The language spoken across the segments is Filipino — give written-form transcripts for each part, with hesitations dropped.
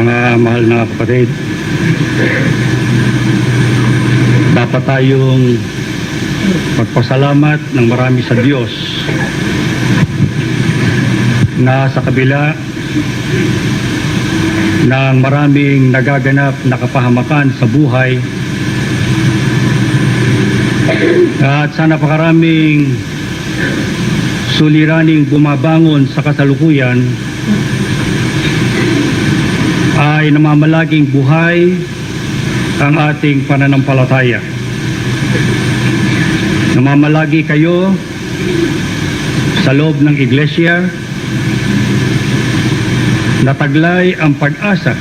Mga mahal na kapatid, dapat tayong magpasalamat ng marami sa Diyos na sa kabila ng maraming nagaganap na kapahamakan sa buhay at sa napakaraming suliraning bumabangon sa kasalukuyan, ay namamalaging buhay ang ating pananampalataya. Namamalagi kayo sa loob ng iglesia na taglay ang pag-asa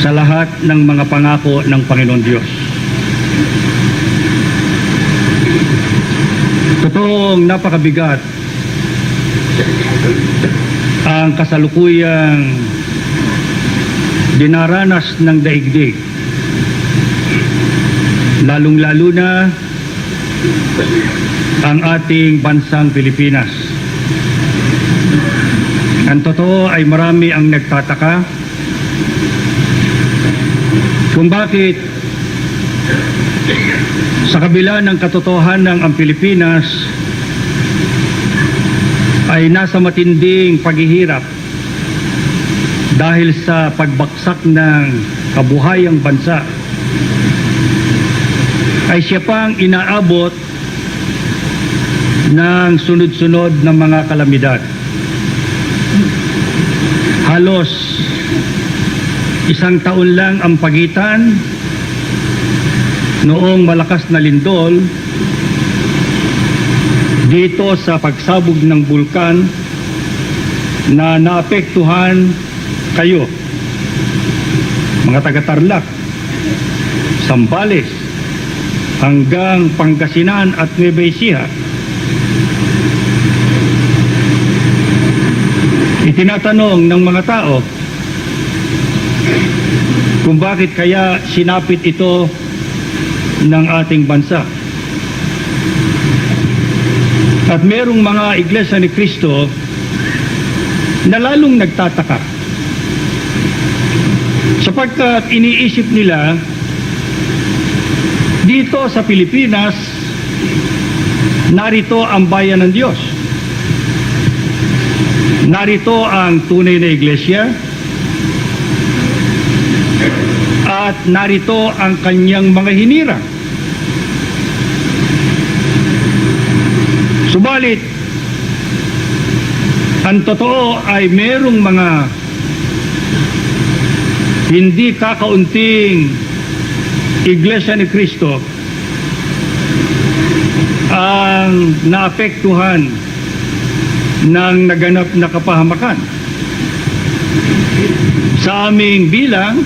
sa lahat ng mga pangako ng Panginoon Diyos. Totoong napakabigat ang kasalukuyang dinaranas ng daigdig, lalong-lalo na ang ating bansang Pilipinas. Ang totoo ay marami ang nagtataka kung bakit sa kabila ng katotohanan ang Pilipinas ay nasa matinding paghihirap dahil sa pagbaksak ng kabuhayang bansa, ay siya pang inaabot ng sunod-sunod na mga kalamidad. Halos isang taon lang ang pagitan noong malakas na lindol dito sa pagsabog ng bulkan na naapektuhan kayo, mga taga-Tarlac, Zambales, hanggang Pangasinan at Nueva Ecija. Itinatanong ng mga tao kung bakit kaya sinapit ito ng ating bansa. At merong mga iglesia ni Cristo na lalong nagtataka sapagkat iniisip nila dito sa Pilipinas, narito ang bayan ng Diyos, narito ang tunay na iglesia, at narito ang kanyang mga hinirang. Subalit ang totoo ay merong mga hindi kakaunting iglesia ni Cristo ang naapektuhan ng naganap na kapahamakan. Sa aming bilang,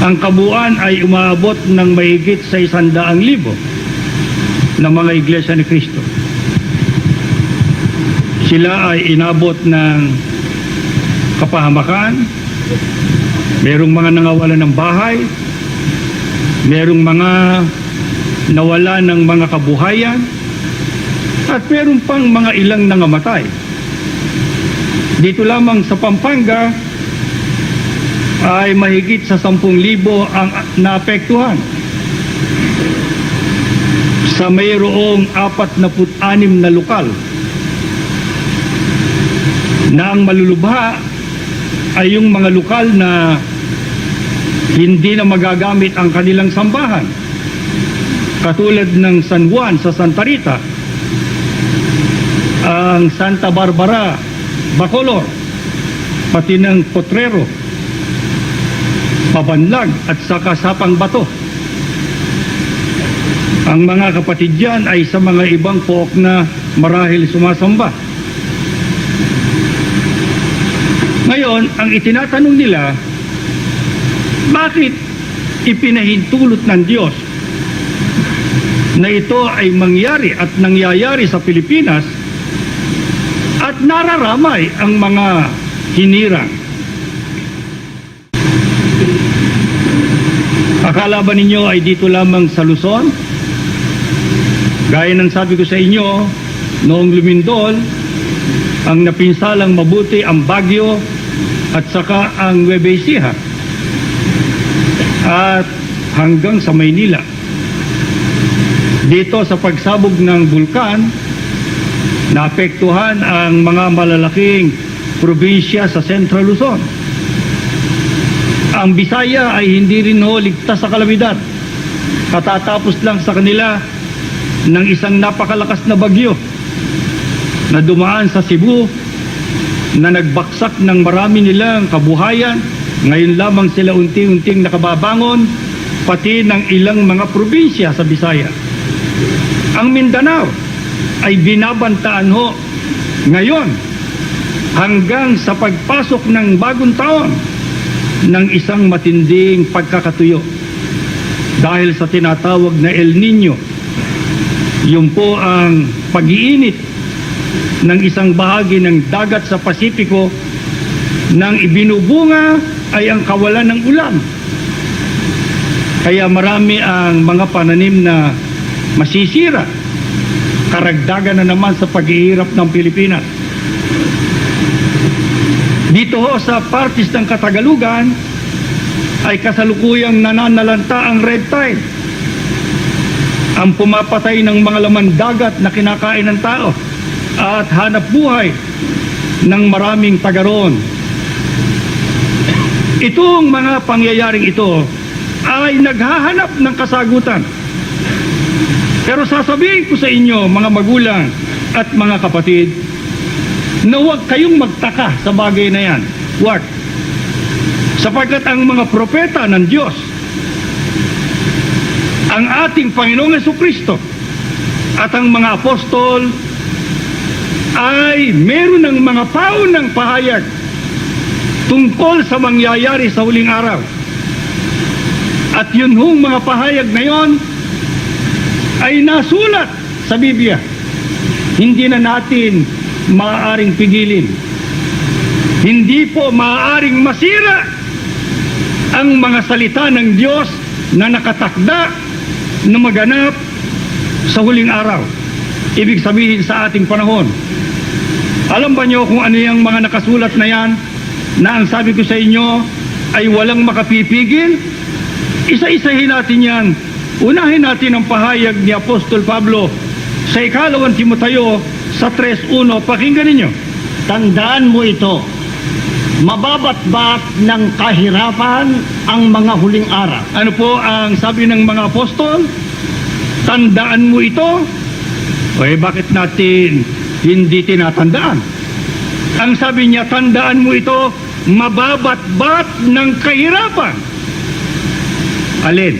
ang kabuuan ay umaabot ng mahigit sa 100,000 na mga iglesia ni Cristo. Sila ay inabot ng kapahamakan. Merong mga nangawalan ng bahay, merong mga nawala ng mga kabuhayan, at meron pang mga ilang nangamatay. Dito lamang sa Pampanga ay mahigit sa 10,000 ang naapektuhan. Sa mayroong 46 na lokal na ang malulubha ay yung mga lokal na hindi na magagamit ang kanilang sambahan, katulad ng San Juan sa Santa Rita, ang Santa Barbara, Bacolor, pati ng Potrero, Pabanlag at saka Sapang Bato. Ang mga kapatid dyan ay sa mga ibang pook na marahil sumasamba. Ngayon, ang itinatanong nila, bakit ipinahintulot ng Diyos na ito ay mangyari at nangyayari sa Pilipinas at nararamay ang mga hinirang? Akala ba ninyo ay dito lamang sa Luzon? Gaya ng sabi ko sa inyo, noong lumindol, ang napinsalang mabuti ang Baguio at saka ang Nueva Ecija at hanggang sa Maynila. Dito sa pagsabog ng bulkan, naapektuhan ang mga malalaking probinsya sa Central Luzon. Ang Bisaya ay hindi rin ligtas sa kalamidad. Katatapos lang sa kanila ng isang napakalakas na bagyo na dumaan sa Cebu, na nagbaksak ng marami nilang kabuhayan. Ngayon lamang sila unti-unting nakababangon, pati ng ilang mga probinsya sa Bisaya. Ang Mindanao ay binabantaan ngayon hanggang sa pagpasok ng bagong taon ng isang matinding pagkakatuyo dahil sa tinatawag na El Nino. Yun po ang pag-iinit ng isang bahagi ng dagat sa Pasipiko nang ibinubunga ay ang kawalan ng ulan. Kaya marami ang mga pananim na masisira, karagdagan na naman sa paghihirap ng Pilipinas. Dito sa parties ng Katagalugan ay kasalukuyang nananalanta ang red tide, ang pumapatay ng mga laman dagat na kinakain ng tao at hanap buhay ng maraming taga roon. Itong mga pangyayaring ito ay naghahanap ng kasagutan. Pero sasabihin ko sa inyo, mga magulang at mga kapatid, na huwag kayong magtaka sa bagay na yan. Huwag. Sapagkat ang mga propeta ng Diyos, ang ating Panginoong Jesucristo at ang mga apostol ay meron ng mga paunang pahayag tungkol sa mangyayari sa huling araw. At yun hong mga pahayag na yon ay nasulat sa Biblia. Hindi na natin maaaring pigilin. Hindi po maaaring masira ang mga salita ng Diyos na nakatakda na maganap sa huling araw. Ibig sabihin sa ating panahon. Alam ba nyo kung ano yung mga nakasulat na yan, na ang sabi ko sa inyo ay walang makapipigil? Isa-isahin natin yan. Unahin natin ang pahayag ni Apostol Pablo sa 2 Timoteo sa 3:1. Pakinggan ninyo. Tandaan mo ito, mababatbat ng kahirapan ang mga huling araw. Ano po ang sabi ng mga apostol? Tandaan mo ito. Bakit natin hindi tinatandaan? Ang sabi niya, tandaan mo ito, mababatbat ng kahirapan. Alin?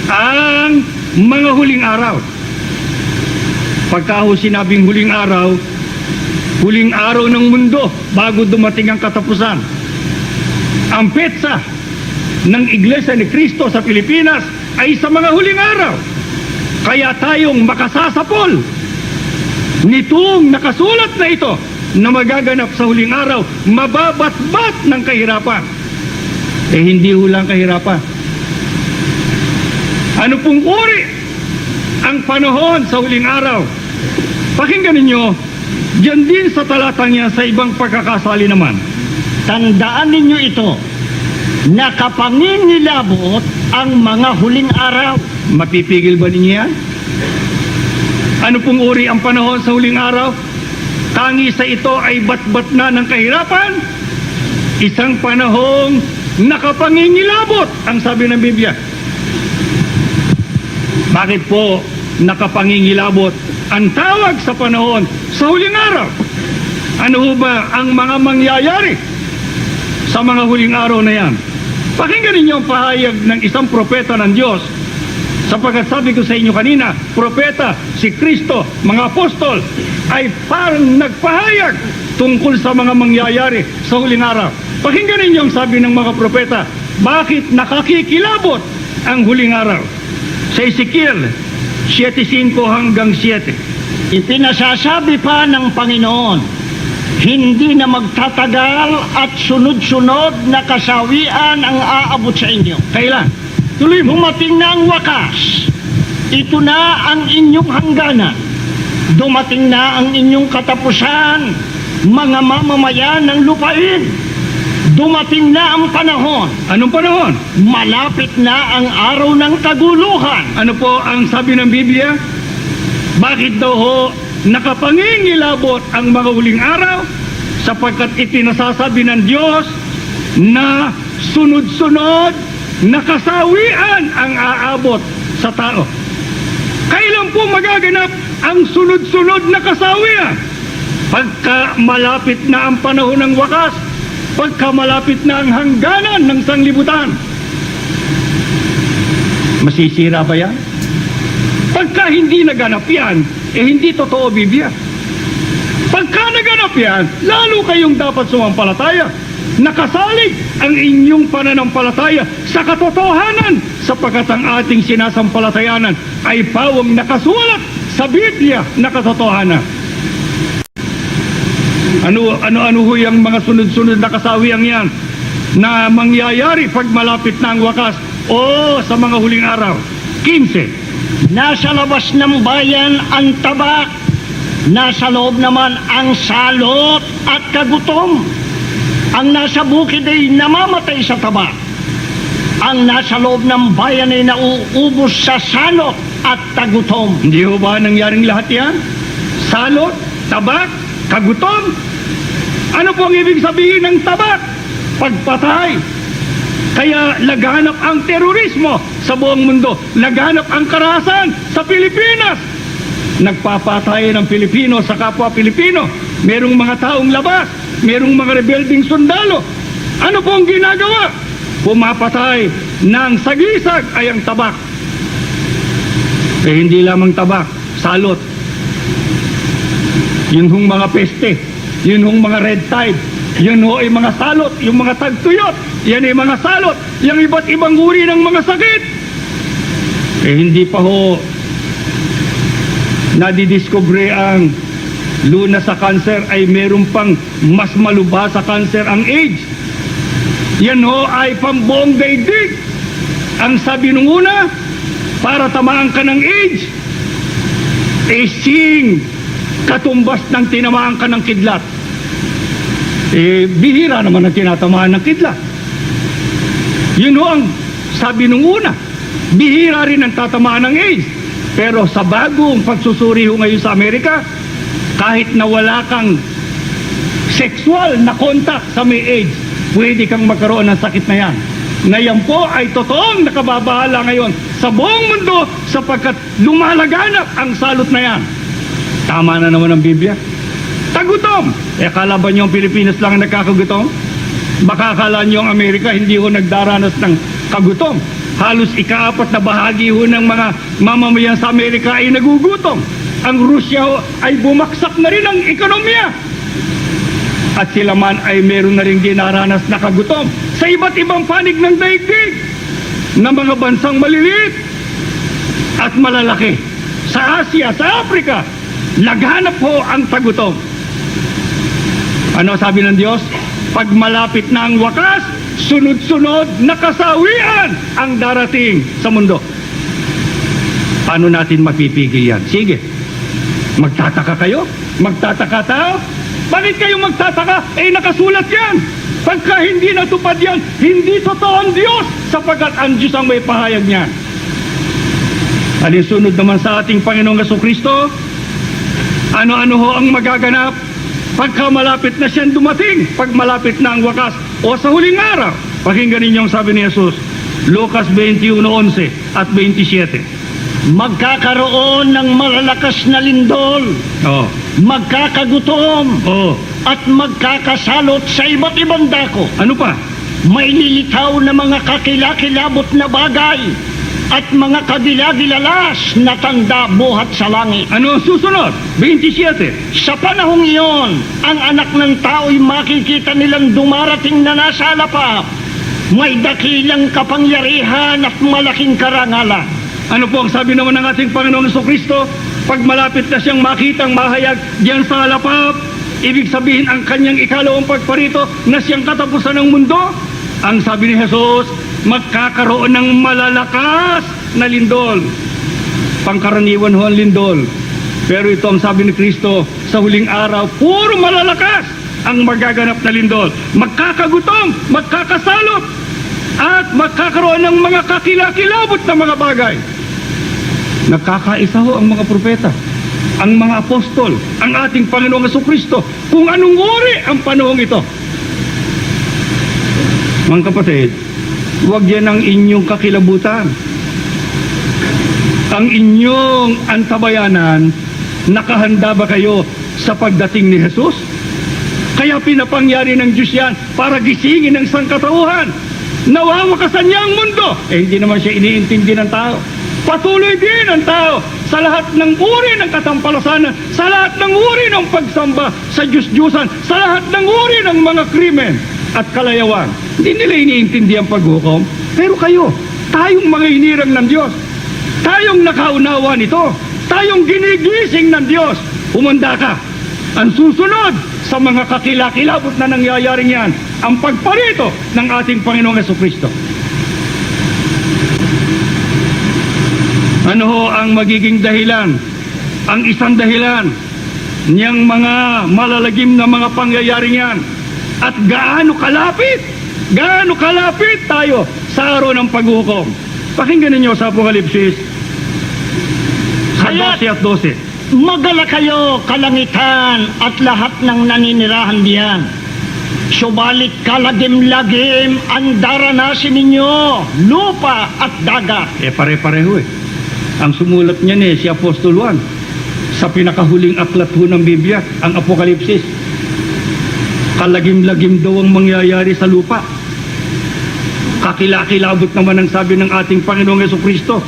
Ang mga huling araw. Pagka sinabing huling araw ng mundo bago dumating ang katapusan. Ang petsa ng Iglesia ni Cristo sa Pilipinas ay sa mga huling araw. Kaya tayong makasasapol nitong nakasulat na ito na magaganap sa huling araw, mababatbat ng kahirapan. Hindi hulang kahirapan. Ano pong uri ang panahon sa huling araw? Pakinggan ninyo, diyan din sa talatang yan sa ibang pagkakasali naman. Tandaan ninyo ito, nakapangingilabot ang mga huling araw. Mapipigil ba ninyo yan? Ano pong uri ang panahon sa huling araw? Tangi sa ito ay batbat na ng kahirapan. Isang panahong nakapangingilabot, ang sabi ng Biblia. Bakit po nakapangingilabot ang tawag sa panahon sa huling araw? Ano ho ba ang mga mangyayari sa mga huling araw na yan? Pakinggan ninyo ang pahayag ng isang propeta ng Diyos, sapagkat sabi ko sa inyo kanina, propeta, si Kristo, mga apostol, ay parang nagpahayag tungkol sa mga mangyayari sa huling araw. Pakinggan ninyo ang sabi ng mga propeta, bakit nakakikilabot ang huling araw? Sa Ezekiel 7:5 hanggang 7. Ipinasasabi pa ng Panginoon, hindi na magtatagal at sunod-sunod na kasawian ang aabot sa inyo. Kailan? Tuloy mo. Dumating na ang wakas. Ito na ang inyong hangganan. Dumating na ang inyong katapusan, mga mamamayan ng lupain. Dumating na ang panahon. Anong panahon? Malapit na ang araw ng kaguluhan. Ano po ang sabi ng Biblia? Bakit daw ho nakapangingilabot ang mga huling araw? Sapagkat itinasasabi ng Diyos na sunod-sunod na kasawian ang aabot sa tao. Kailan po magaganap ang sunod-sunod na kasawian? Pagka malapit na ang panahon ng wakas, pagka malapit na ang hangganan ng sanglibutan. Masisira ba yan? Pagka hindi naganap yan, hindi totoo Biblia. Pagka naganap yan, lalo kayong dapat sumampalataya. Nakasalig ang inyong pananampalataya sa katotohanan, sapagkat ang ating sinasampalatayanan ay pawang nakasulat sa Biblia na katotohanan. Ano ho yung mga sunod-sunod na kasawiang yan na mangyayari pag malapit na ang wakas o sa mga huling araw? 15. Nasa labas ng bayan ang tabak, nasa loob naman ang salot at kagutom. Ang nasa bukid ay namamatay sa tabak. Ang nasa loob ng bayan ay nauubos sa salot at kagutom. Hindi ho ba nangyaring lahat yan? Salot, tabak, kagutom. Ano po ang ibig sabihin ng tabak? Pagpatay. Kaya laganap ang terorismo sa buong mundo. Laganap ang karahasan sa Pilipinas. Nagpapatay ng Pilipino sa kapwa Pilipino. Merong mga taong labas. Merong mga rebelding sundalo. Ano po ang ginagawa? Pumapatay ng sagisag ay ang tabak. Eh hindi lamang tabak, salot. Yun hong mga peste. Yun hong mga red tide. Yun ho ay mga salot. Yung mga tagtuyot. Yan ay mga salot. Yung iba't ibang uri ng mga sakit. Eh hindi pa ho nadidiscover ang luna sa cancer ay meron pang mas malubha sa cancer ang AIDS. Yan ho ay pambuong daigdig. Ang sabi nung una, para tamaan ka ng AIDS, sing katumbas ng tinamaan ka ng kidlat. Bihira naman ang tinatamaan ng kidlat. Yun ho ang sabi nung una. Bihira rin ang tatamaan ng AIDS. Pero sa bagong pagsusuri ho ngayon sa Amerika, kahit na wala kang sexual na contact sa may AIDS, pwede kang magkaroon ng sakit na yan. Na yan po ay totoong nakababahala ngayon sa buong mundo sapagkat lumalaganap ang salot na yan. Tama na naman ang Biblia. Tagutom! Akala ba niyo ang Pilipinas lang ang nagkakagutom? Baka akala niyo ang Amerika hindi ho nagdaranas ng kagutom. Halos ika-4 na bahagi ho ng mga mamamayan sa Amerika ay nagugutom. Ang Rusya ho ay bumaksak na rin ang ekonomiya. At sila man ay meron na rin dinaranas na kagutom sa iba't ibang panig ng daigdig ng mga bansang maliliit at malalaki. Sa Asia, sa Afrika, laganap ho ang tagutom. Ano sabi ng Diyos? Pag malapit na ang wakas, sunod-sunod na kasawian ang darating sa mundo. Paano natin mapipigil yan? Sige, magtataka kayo? Magtataka tao? Bakit kayo magtataka? Nakasulat yan. Pagka hindi natupad yan, hindi totoo ang Diyos, sapagkat ang Diyos ang may pahayag niyan. Alinsunod naman sa ating Panginoong Jesucristo, ano-ano ho ang magaganap pagka malapit na siyang dumating, pag malapit na ang wakas o sa huling araw. Pakinggan ninyo ang sabi ni Jesus, Lucas 21:11 at 27. Magkakaroon ng malalakas na lindol, magkakagutom, at magkakasalot sa iba't ibang dako. Ano pa? May lilitaw na mga kakilakilabot na bagay at mga kadilagilalas na tanda buhat sa langit. Ano ang susunod? 27. Sa panahong iyon, ang anak ng tao'y makikita nilang dumarating na nasa alapap. May dakilang kapangyarihan at malaking karangalan. Ano po ang sabi naman ng ating Panginoong Jesucristo? Pag malapit na siyang makitang mahayag diyan sa alapap, ibig sabihin ang kanyang ikalawang pagparito na siyang katapusan ng mundo. Ang sabi ni Jesus, magkakaroon ng malalakas na lindol. Pangkaraniwan ho ang lindol. Pero ito ang sabi ni Kristo, sa huling araw, puro malalakas ang magaganap na lindol. Magkakagutom, magkakasalot, at magkakaroon ng mga kakilakilabot na mga bagay. Nagkakaisa ho ang mga propeta, ang mga apostol, ang ating Panginoong Jesucristo, kung anong uri ang panahong ito. Mga kapatid, huwag yan ang inyong kakilabutan. Ang inyong antabayanan, nakahanda ba kayo sa pagdating ni Jesus? Kaya pinapangyari ng Diyos yan para gisingin ang sangkatauhan. Nawawakasan niya ang mundo. Hindi naman siya iniintindi ng tao. Patuloy din ang tao sa lahat ng uri ng katampalasanan, sa lahat ng uri ng pagsamba sa Diyos-Diyusan, sa lahat ng uri ng mga krimen at kalayawan. Hindi nila iniintindi ang paghukom. Pero kayo, tayong mga hinirang ng Diyos, tayong nakaunawa nito, tayong ginigising ng Diyos, humanda ka. Ang susunod sa mga kakilakilabot na nangyayaring yan, ang pagparito ng ating Panginoong Jesucristo. Ano ho ang magiging dahilan? Ang isang dahilan niyang mga malalagim na mga pangyayaring yan. At gaano kalapit tayo sa araw ng paghukom. Pakinggan ninyo sa Apokalipsis sa 12 at 12. Magala kayo, kalangitan, at lahat ng naninirahan diyan. Subalit kalagim-lagim ang daranasin ninyo, lupa at dagat. Pare-pareho Ang sumulat niyan si Apostol Juan sa pinakahuling aklat ho ng Biblia, ang Apokalipsis. Kalagim-lagim daw ang mangyayari sa lupa. Kakilakilabot naman ang sabi ng ating Panginoong Jesucristo.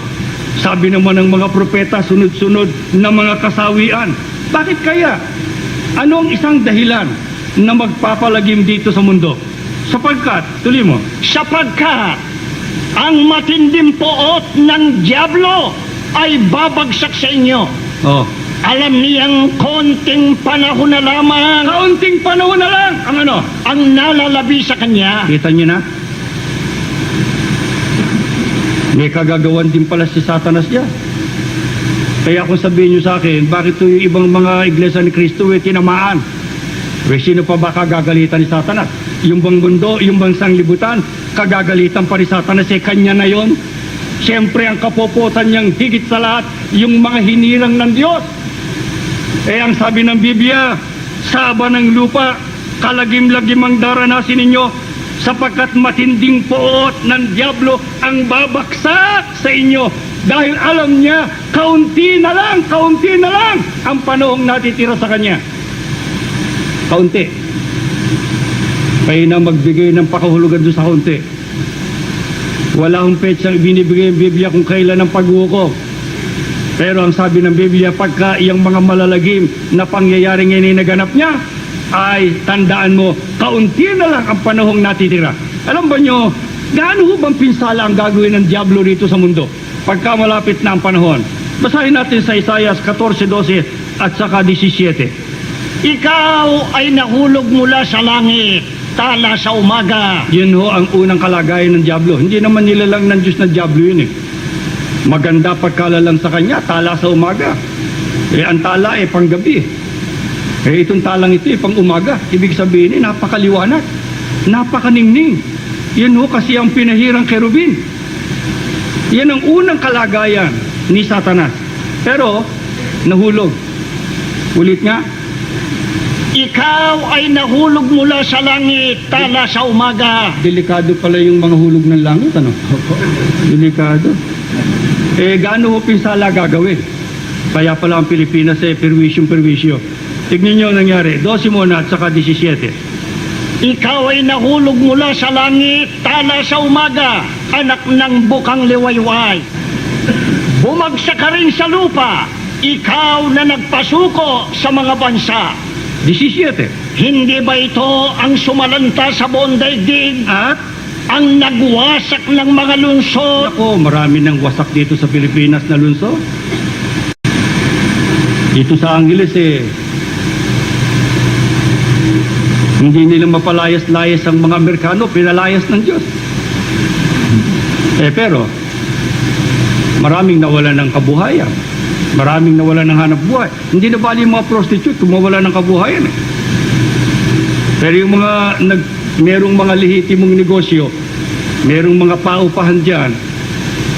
Sabi naman ng mga propeta, sunod-sunod na mga kasawian. Bakit kaya? Ano ang isang dahilan na magpapalagim dito sa mundo? Sapagkat, tuloy mo, Sapagkat ang matinding poot ng Diablo ay babagsak sa inyo. oh, Alam niyang konting panahon na lamang kaunting panahon na lang ang ano? ang nalalabi sa kanya. Kita niyo na? May kagagawan din pala si Satanas niya. Kaya kung sabihin niyo sa akin, bakit yung ibang mga iglesia ni Cristo tinamaan? Sino pa ba kagagalitan ni Satanas? Yung bang mundo, yung bang sanglibutan, kagagalitan pa ni Satanas, kanya na yon. Siyempre ang kapopotan niyang higit sa lahat, yung mga hinirang ng Diyos. Ang sabi ng Biblia, saba ng lupa, kalagim-lagim ang daranasin ninyo, sapagkat matinding poot ng Diablo ang babaksak sa inyo. Dahil alam niya, kaunti na lang ang panahong natitira sa kanya. Kaunti. Kaya na magbigay ng pakahulugan doon sa kaunti. Wala akong petsang binibigay ng Biblia kung kailan ang paghukom. Pero ang sabi ng Biblia, pagka iyang mga malalagim na pangyayaring naganap niya, ay tandaan mo, kaunti na lang ang panahong natitira. Alam ba nyo, gaano ho bang pinsala ang gagawin ng Diablo rito sa mundo pagka malapit na ang panahon? Basahin natin sa Isaiah 14:12 at saka 17. Ikaw ay nahulog mula sa langit, tala sa umaga. Yun ho ang unang kalagayan ng Diablo. Hindi naman nilalang ng Diyos na Diablo yun Maganda pagkalalang sa kanya, tala sa umaga. Ang tala panggabi. Itong talang ito pang umaga. Ibig sabihin napakaliwanag, napakaningning. Yan ho kasi ang pinahirang kerubin. Yan ang unang kalagayan ni Satanas. Pero nahulog. Ulit nga, Ikaw ay nahulog mula sa langit, tala sa umaga. delikado pala yung mga hulog ng langit, ano? Delikado. Gaano ho pinsala gagawin? Kaya pala ang Pilipinas perwisyo. Tignan nyo ang nangyari. 12 muna at saka 17. Ikaw ay nahulog mula sa langit, tala sa umaga, anak ng bukang liwayway. Bumagsak ka rin sa lupa, ikaw na nagpasuko sa mga bansa. 17. Hindi ba ito ang sumalanta sa buong daigdig? At, Ang nagwasak ng mga lungsod? ako, marami ng wasak dito sa Pilipinas na lungsod. Dito sa Angeles hindi nila mapalayas-layas ang mga Amerikano, pinalayas ng Diyos. Pero, maraming nawalan ng kabuhayan. Maraming nawalan ng hanap buhay. Hindi na bali yung mga prostitute kung mawala ng kabuhayan. Pero yung merong mga lehitimong negosyo, merong mga paupahan dyan,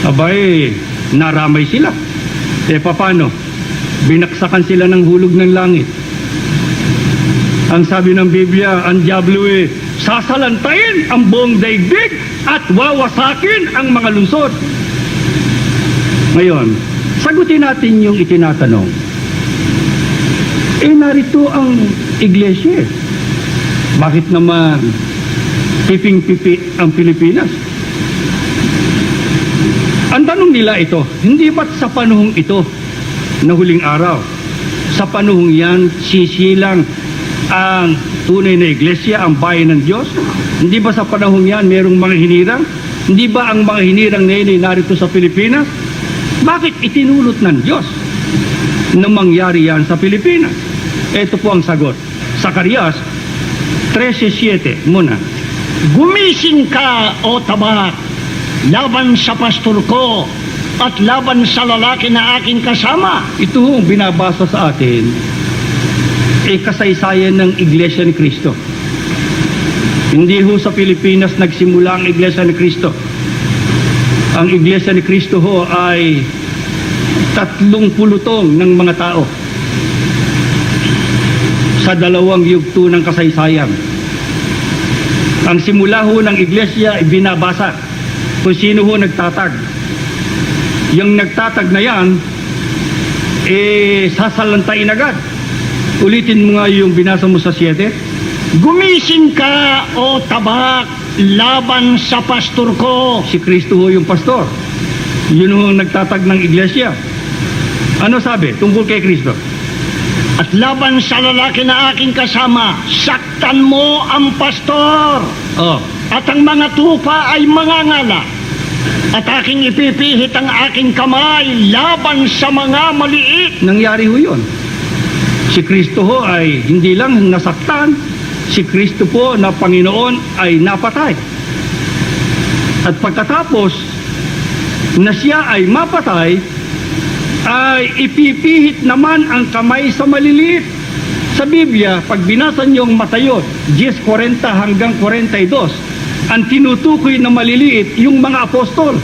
abay, naramay sila. Paano? Binaksakan sila ng hulog ng langit. Ang sabi ng Biblia, ang diablo sasalantayin ang buong daigdig at wawasakin ang mga lungsod. Ngayon, sagutin natin yung itinatanong. Narito ang iglesia. Bakit naman piping-pipi ang Pilipinas? Ang tanong nila ito, hindi ba't sa panahong ito na huling araw, sa panahong yan, sisilang ang tunay na iglesia, ang bayan ng Diyos? Hindi ba sa panahong yan merong mga hinirang? Hindi ba ang mga hinirang na yun ay narito sa Pilipinas? Bakit itinulot ng Diyos na mangyari yan sa Pilipinas? Ito po ang sagot. Zacarias 13:7 muna. Gumising ka, o tabak, laban sa pastor ko at laban sa lalaki na aking kasama. Ito ang binabasa sa atin, kasaysayan ng Iglesia ni Cristo. Hindi ho sa Pilipinas nagsimula ang Iglesia ni Cristo. Ang Iglesia ni Cristo ho ay 30 ng mga tao sa dalawang yugto ng kasaysayan. Ang simula ho ng Iglesia ay binabasa kung sino ho nagtatag. Yung nagtatag na yan, sasalantain agad. Ulitin mo nga yung binasa mo sa 7. Gumising ka, o tabak, laban sa pastor ko. Si Kristo ho yung pastor. Yun ho ang nagtatag ng Iglesia. Ano sabi tungkol kay Kristo? At laban sa lalaki na aking kasama, saktan mo ang pastor. At ang mga tupa ay mangangala. At aking ipipihit ang aking kamay laban sa mga maliit. Nangyari ho yun. Si Kristo ho ay hindi lang nasaktan, si Kristo po na Panginoon ay napatay. At pagkatapos na siya ay mapatay, ay ipipihit naman ang kamay sa maliliit. Sa Biblia, pag binasa niyo ang Mateo 10:40 hanggang 42, ang tinutukoy na maliliit yung mga apostol.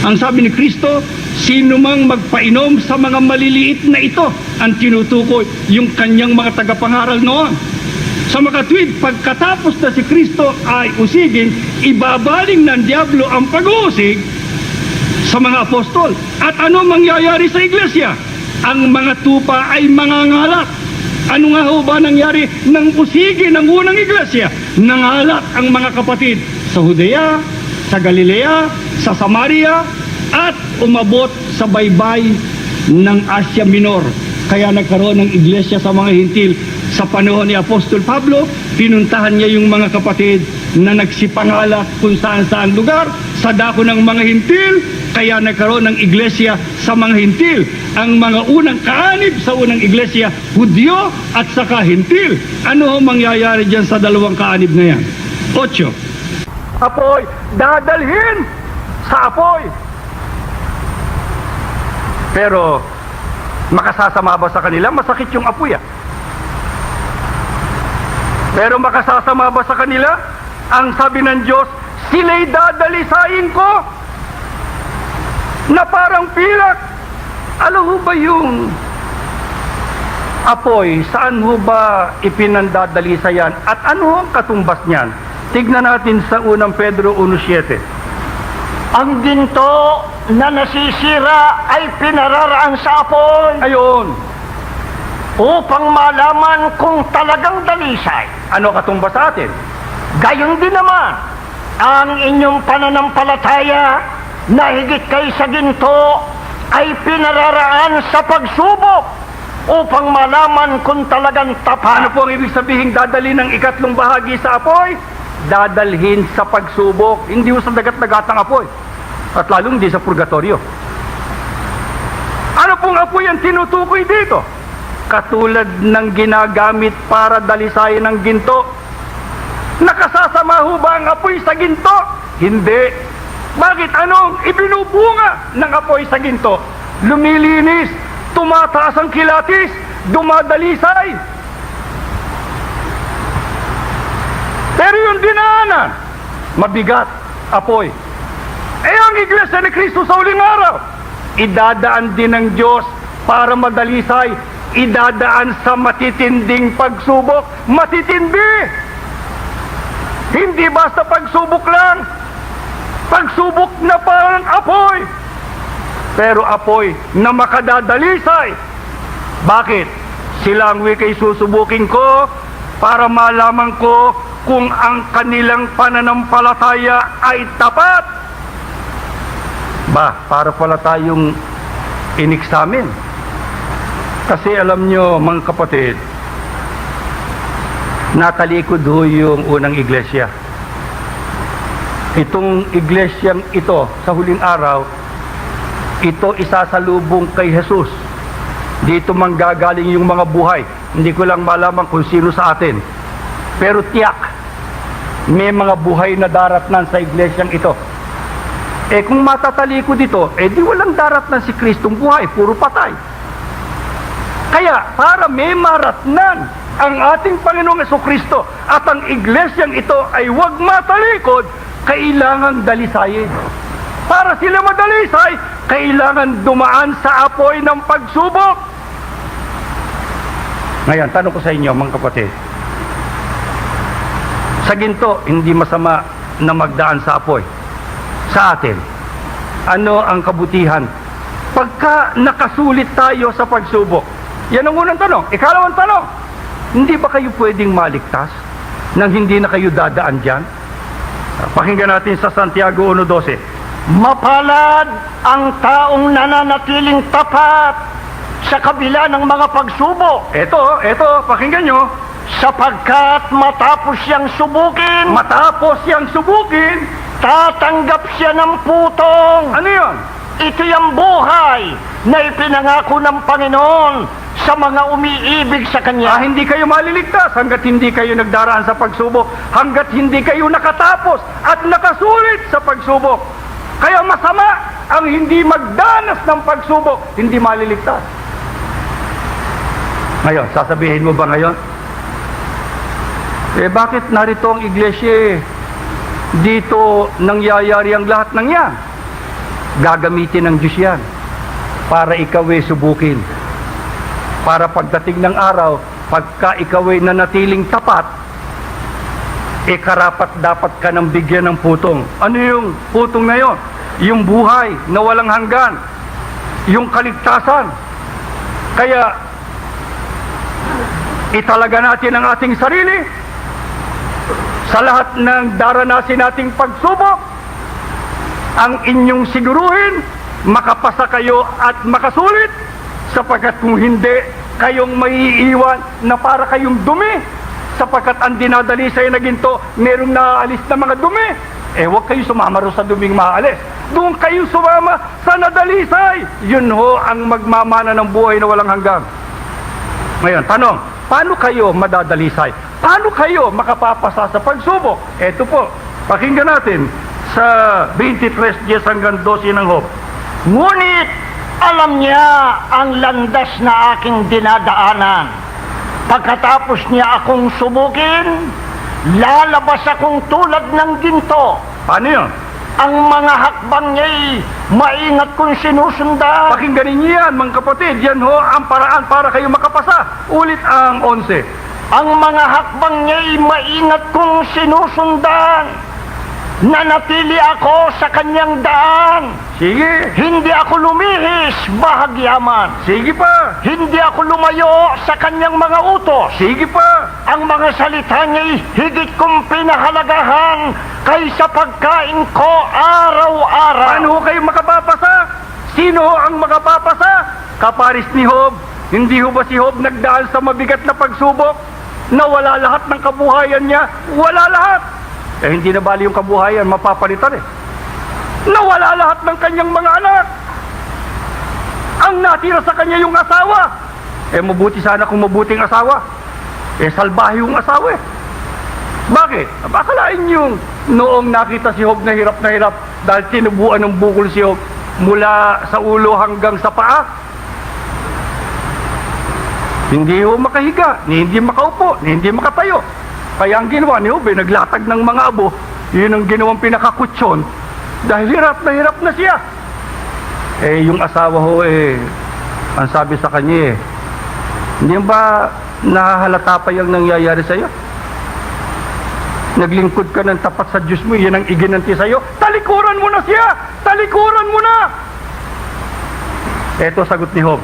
Ang sabi ni Kristo, sino mang magpainom sa mga maliliit na ito, ang tinutukoy yung kanyang mga tagapangaral noon. Sa makatwid, pagkatapos na si Kristo ay usigin, ibabaling ng diablo ang pag-uusig sa mga apostol. At ano mangyayari sa iglesia? Ang mga tupa ay mangangalat. Ano nga ho ba nangyari nang usigin ng unang iglesia? Nangalat ang mga kapatid sa Judea, sa Galilea, sa Samaria, at umabot sa baybay ng Asia Minor. Kaya nagkaroon ng iglesia sa mga hintil. Sa panahon ni Apostol Pablo, pinuntahan niya yung mga kapatid na nagsipangalat kung saan-saan lugar, sa dako ng mga hintil, kaya nagkaroon ng iglesia sa mga hintil. Ang mga unang kaanib sa unang iglesia, Hudyo at saka hintil. Ano ho mangyayari dyan sa dalawang kaanib na yan? 8. Apoy, dadalhin sa apoy. Pero, makasasama ba sa kanila? Masakit yung apoy Pero makasasama ba sa kanila? Ang sabi ng Diyos, sila'y dadalisayin ko na parang pilak. Alam ho ba yung apoy, saan ho ba ipinandadalisa yan? At ano ho ang katumbas niyan? Tignan natin sa unang Pedro 1:7. Ang ginto na nasisira ay pinararaan sa apoy. Ayon. Upang malaman kung talagang dalisay. Ano katumbas sa atin? Gayon din naman, ang inyong pananampalataya na higit kay sa ginto ay pinararaan sa pagsubok upang malaman kung talagang tapat. Ano po ang ibig sabihin dadalhin ng ikatlong bahagi sa apoy? Dadalhin sa pagsubok, hindi sa dagat-dagatang apoy. At lalong hindi sa purgatorio. Ano pong apoy ang tinutukoy dito? Katulad ng ginagamit para dalisayin ng ginto. Nakasasama ho ba ang apoy sa ginto? Hindi. Bakit? Anong ibinubunga ng apoy sa ginto? Lumilinis, tumataas ang kilatis, dumadalisay. Pero yung dinaanan, mabigat, apoy. Ang Iglesia ni Cristo sa huling araw, idadaan din ng Diyos para madalisay, idadaan sa matitinding pagsubok. Matitindi! Hindi basta pagsubok lang. Pagsubok na parang apoy. Pero apoy na makadadalisay. Bakit? Sila ang wika'y susubukin ko para malaman ko kung ang kanilang pananampalataya ay tapat. Para pala tayong inexamin. Kasi alam nyo, mga kapatid, natalikod ho yung unang iglesia. Itong iglesyang ito, sa huling araw, ito isasalubong kay Jesus. Dito manggagaling yung mga buhay. Hindi ko lang malaman kung sino sa atin. Pero tiyak, may mga buhay na daratnan sa iglesyang ito. Kung matatalikod dito, di walang daratnan si Kristong buhay, puro patay. Kaya, para may maratnan ang ating Panginoong Jesucristo at ang iglesyang ito ay huwag matalikod, kailangan dalisayin. Para sila madalisay, kailangan dumaan sa apoy ng pagsubok. Ngayon, tanong ko sa inyo, mga kapatid. Sa ginto, hindi masama na magdaan sa apoy. Sa atin, ano ang kabutihan? Pagka nakasulit tayo sa pagsubok, yan ang unang tanong. Ikalawang tanong, hindi ba kayo pwedeng maligtas nang hindi na kayo dadaan dyan? Pakinggan natin sa Santiago 1:12. Mapalad ang taong nananatiling tapat sa kabila ng mga pagsubok, Ito, pakinggan nyo. sapagkat matapos siyang subukin, tatanggap siya ng putong. Ano yun? Ito yung buhay na ipinangako ng Panginoon sa mga umiibig sa Kanya. Hindi kayo maliligtas hanggat hindi kayo nagdaraan sa pagsubok, hanggat hindi kayo nakatapos at nakasulit sa pagsubok. Kaya masama ang hindi magdanas ng pagsubok, hindi maliligtas. Ngayon, sasabihin mo ba ngayon? Bakit narito ang iglesia? Dito nangyayari ang lahat ng yan. Gagamitin ng Diyos yan para ikaw ay subukin. Para pagdating ng araw, pagka ikaw ay nanatiling tapat, karapat dapat ka nang bigyan ng putong. Ano yung putong na yon? Yung buhay na walang hanggan. Yung kaligtasan. Kaya, italaga natin ang ating sarili sa lahat ng daranasin nating pagsubok. Ang inyong siguruhin, makapasa kayo at makasulit, sapagkat kung hindi, kayong maiiwan na para kayong dumi, sapagkat ang dinadalisay na ginto, merong naaalis na mga dumi. Huwag kayo sumama ro sa duming maalis. Doon kayo sumama sa nadalisay. Yun ho ang magmamana ng buhay na walang hanggan. Ngayon, tanong, paano kayo madadalisay? Paano kayo makapapasa sa pagsubok? Ito po, pakinggan natin sa 23:10 hanggang 12 ng Hope. Ngunit alam niya ang landas na aking dinadaanan. Pagkatapos niya akong subukin, lalabas akong tulad ng ginto. Paano yun? Ang mga hakbang niya'y maingat kong sinusundan. Pakinggan ninyo yan, mga kapatid. Yan ho ang paraan para kayo makapasa. Ulit ang 11. Ang mga hakbang niya'y maingat kong sinusundan. Nanatili ako sa kanyang daan. Sige. Hindi ako lumihis, bahagyaman. Sige pa. Hindi ako lumayo sa kanyang mga utos. Sige pa. Ang mga salita niya'y higit kong pinahalagahan kaysa pagkain ko araw-araw. Paano ho kayo makapapasa? Sino ho ang makapapasa? Kaparis ni Job. Hindi ho ba si Job nagdaan sa mabigat na pagsubok? Na wala lahat ng kabuhayan niya? Wala lahat. Hindi na bali yung kabuhayan, mapapalitan Nawala lahat ng kanyang mga anak. Ang natira sa kanya yung asawa. Mabuti sana kung mabuting asawa. Salbahe yung asawa Bakit? Akalain yung noong nakita si Job na hirap dahil tinubuan ng bukol si Job mula sa ulo hanggang sa paa. Hindi ho makahiga, ni hindi makaupo, ni hindi makatayo. Kaya ang ginawa ni Job, naglatag ng mga abo. Yun ang ginawang pinakakutsyon. Dahil hirap na siya. Yung asawa ho, ang sabi sa kanya, hindi ba nahahalata pa yung nangyayari sa'yo? Naglingkod ka ng tapat sa Diyos mo, yan ang iginanti sa'yo. Talikuran mo na siya! Talikuran mo na! Ito sagot ni Job.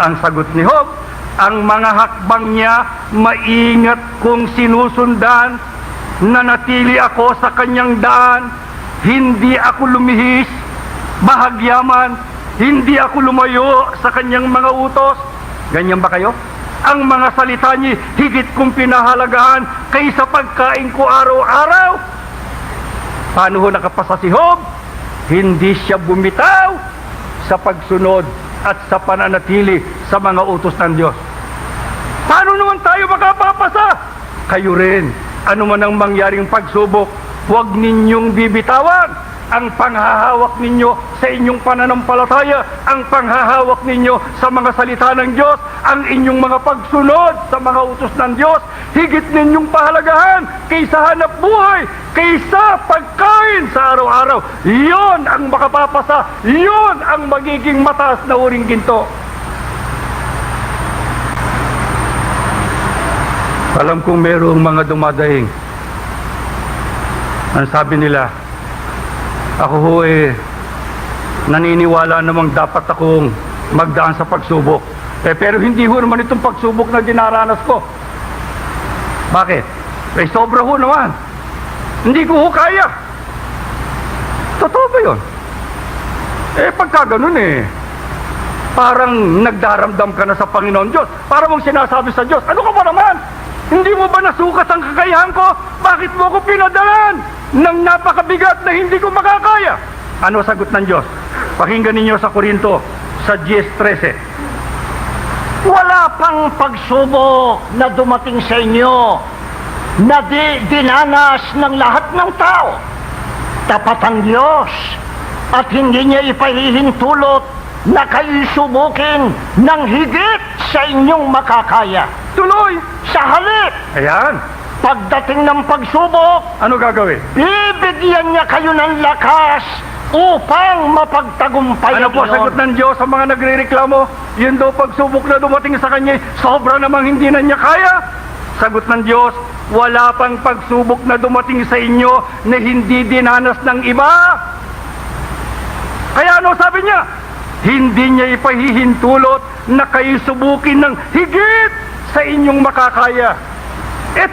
Ang sagot ni Job, ang mga hakbang niya, maingat kong sinusundan, nanatili ako sa kanyang daan, hindi ako lumihis, bahagyaman, hindi ako lumayo sa kanyang mga utos. Ganyan ba kayo? Ang mga salita niya, higit kong pinahalagahan kaysa pagkain ko araw-araw. Paano ho nakapasa si Job? Hindi siya bumitaw sa pagsunod at sa pananatili sa mga utos ng Diyos. Paano naman tayo makapapasa? Kayo rin, ano man ang mangyaring pagsubok, huwag ninyong bibitawan ang panghahawak ninyo sa inyong pananampalataya, ang panghahawak ninyo sa mga salita ng Diyos, ang inyong mga pagsunod sa mga utos ng Diyos, higit ninyong pahalagahan kaysa hanap buhay, kaysa pagkain sa araw-araw. Iyon ang makapapasa, iyon ang magiging mataas na uring ginto. Alam kong merong mga dumadaing. Ang sabi nila, ako ho naniniwala namang dapat akong magdaan sa pagsubok. Pero hindi ho naman itong pagsubok na dinaranas ko. Bakit? Sobra ho naman. Hindi ko ho kaya. Totoo ba yun? Pagka ganun parang nagdaramdam ka na sa Panginoon Diyos. Para mong sinasabi sa Diyos, ano ka ba naman? Hindi mo ba nasukat ang kakayahan ko? Bakit mo ko pinadalan ng napakabigat na hindi ko makakaya? Ano sagot ng Diyos? Pakinggan ninyo sa Korinto, sa 10:13. Wala pang pagsubok na dumating sa inyo na dinanas ng lahat ng tao. Tapat ang Diyos at hindi niya ipahihintulot na kayo'y subukin ng higit sa inyong makakaya. Tuloy! Sa halip, Ayan. pagdating ng pagsubok, Ano gagawin? bibigyan niya kayo ng lakas upang mapagtagumpayan Ano po sagot ng Diyos sa mga nagrereklamo? Yun daw pagsubok na dumating sa kanya, sobra namang hindi na niya kaya. Sagot ng Diyos, wala pang pagsubok na dumating sa inyo na hindi dinanas ng iba. Kaya ano sabi niya? Hindi niya ipahihintulot na kayo subukin ng higit sa inyong makakaya.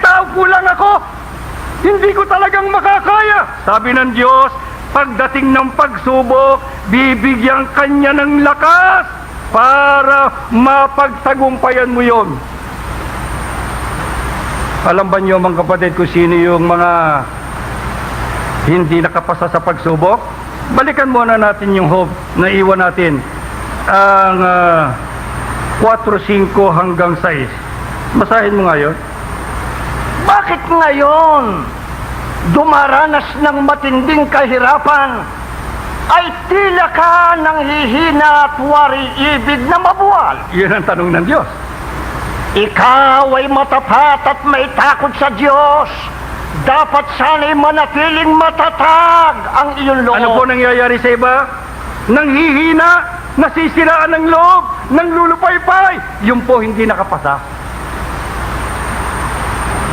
Tao ko lang ako. Hindi ko talagang makakaya. Sabi ng Diyos, pagdating ng pagsubok, bibigyan kanya ng lakas para mapagtagumpayan mo yon. Alam ba niyo mga kapatid kung sino yung mga hindi nakapasa sa pagsubok? Balikan muna natin yung Job na iwan natin. Ang 4:5 hanggang 6. Basahin mo ngayon. Bakit ngayon dumaranas ng matinding kahirapan ay tila ka nang hihina at wari ibig na mabuwal? Yun ang tanong ng Diyos. Ikaw ay matapat at may takot sa Diyos. Dapat sana'y manatiling matatag ang iyong loob. Ano po nangyayari sa iba? Nanghihina, nasisiraan ng loob, nanglulupaypay. Yung po hindi nakapasa.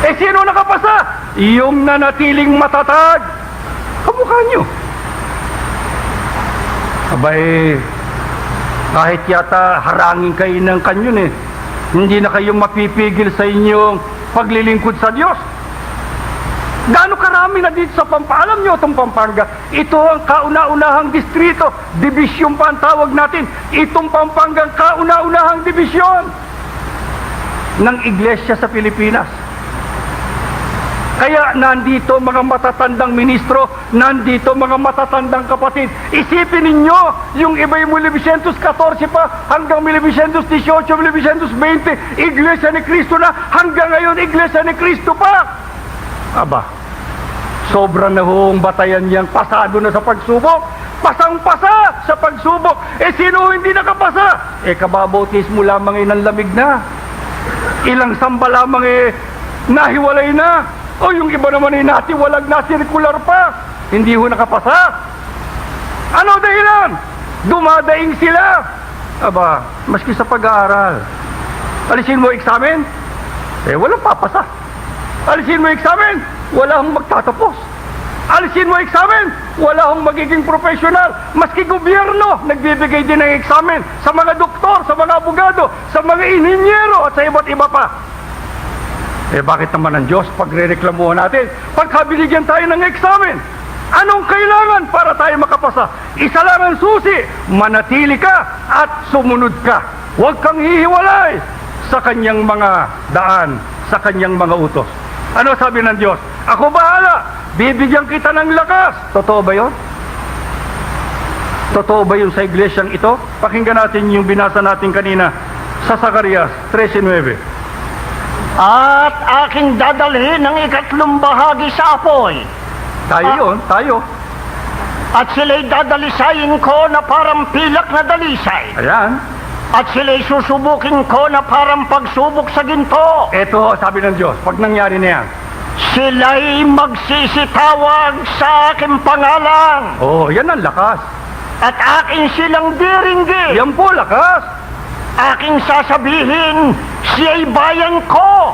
Sino nakapasa? Yung nanatiling matatag. Kamukha nyo. Abay, kahit yata harangin kayo ng kanyon hindi na kayo mapipigil sa inyong paglilingkod sa Diyos. Gaano karami na dito sa Pampanga? Alam nyo itong Pampanga, ito ang kauna-unahang distrito, dibisyon pa ang tawag natin. Itong Pampanga ang kauna-unahang dibisyon ng iglesia sa Pilipinas. Kaya nandito mga matatandang ministro, nandito mga matatandang kapatid. Isipin ninyo, yung iba'y 1914 pa, hanggang 1918, 1920, Iglesia ni Cristo na, hanggang ngayon Iglesia ni Cristo pa. Aba, sobra na hong batayan niyang pasado na sa pagsubok. Pasang-pasa sa pagsubok. Sino hindi nakapasa? Kababautis mo lamang inang lamig na. Ilang samba lamang nahiwalay na. O yung iba naman ay natiwalag na, circular pa. Hindi ho nakapasa. Ano dahilan? Dumadaing sila. Aba, maski sa pag-aaral. Alisin mo examen? Walang papasa. Alisin mo examen? Wala hong magtatapos. Alisin mo examen? Wala hong magiging professional. Maski gobyerno, nagbibigay din ng examen sa mga doktor, sa mga abogado, sa mga inhinyero at sa iba't iba pa. Bakit naman ang Diyos pagre-reklamuhan natin? Pagkabinigyan tayo ng examen, anong kailangan para tayo makapasa? Isa lang ang susi, manatili ka at sumunod ka. Huwag kang hihiwalay sa kanyang mga daan, sa kanyang mga utos. Ano sabi ng Diyos? Ako bahala, bibigyan kita ng lakas. Totoo ba yun? Totoo ba yun sa iglesyang ito? Pakinggan natin yung binasa natin kanina sa Zacarias 13:9. At aking dadalhin ng ikatlong bahagi sa apoy. Tayo yun, tayo. At sila'y dadalisayin ko na parang pilak na dalisay. Ayan. At sila'y susubukin ko na parang pagsubok sa ginto. Ito, sabi ng Diyos, pag nangyari na yan. Sila'y magsisitawag sa aking pangalan. Oh, yan ang lakas. At aking silang diringgin. Yan po, lakas. Aking sasabihin, siya'y bayan ko.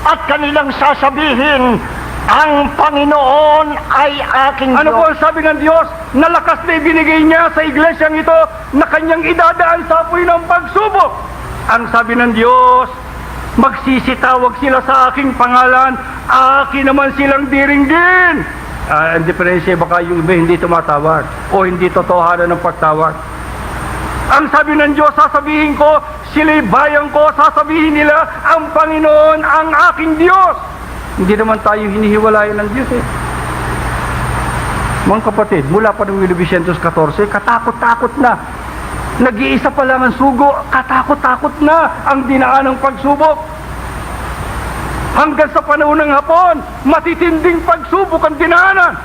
At kanilang sasabihin, ang Panginoon ay aking Ano Diyos. po ang sabi ng Diyos? Na lakas na ibinigay niya sa iglesyang ito na kanyang idadaan sa apoy ng pagsubok. Ang sabi ng Diyos, magsisitawag sila sa aking pangalan, akin naman silang diringgin. Ang diferensya, baka yung iba hindi tumatawag o hindi totohanan ng pagtawag. Ang sabi ng Diyos, sasabihin ko, sila'y bayan ko, sasabihin nila, ang Panginoon ang aking Diyos. Hindi naman tayo hinihiwalayan ng Diyos eh. Mga kapatid, mula pa ng 1914, katakot-takot na. Nag-iisa pa lang ang sugo, katakot-takot na ang dinaan ng pagsubok. Hanggang sa panahon ng Hapon, matitinding pagsubok ang dinaanan.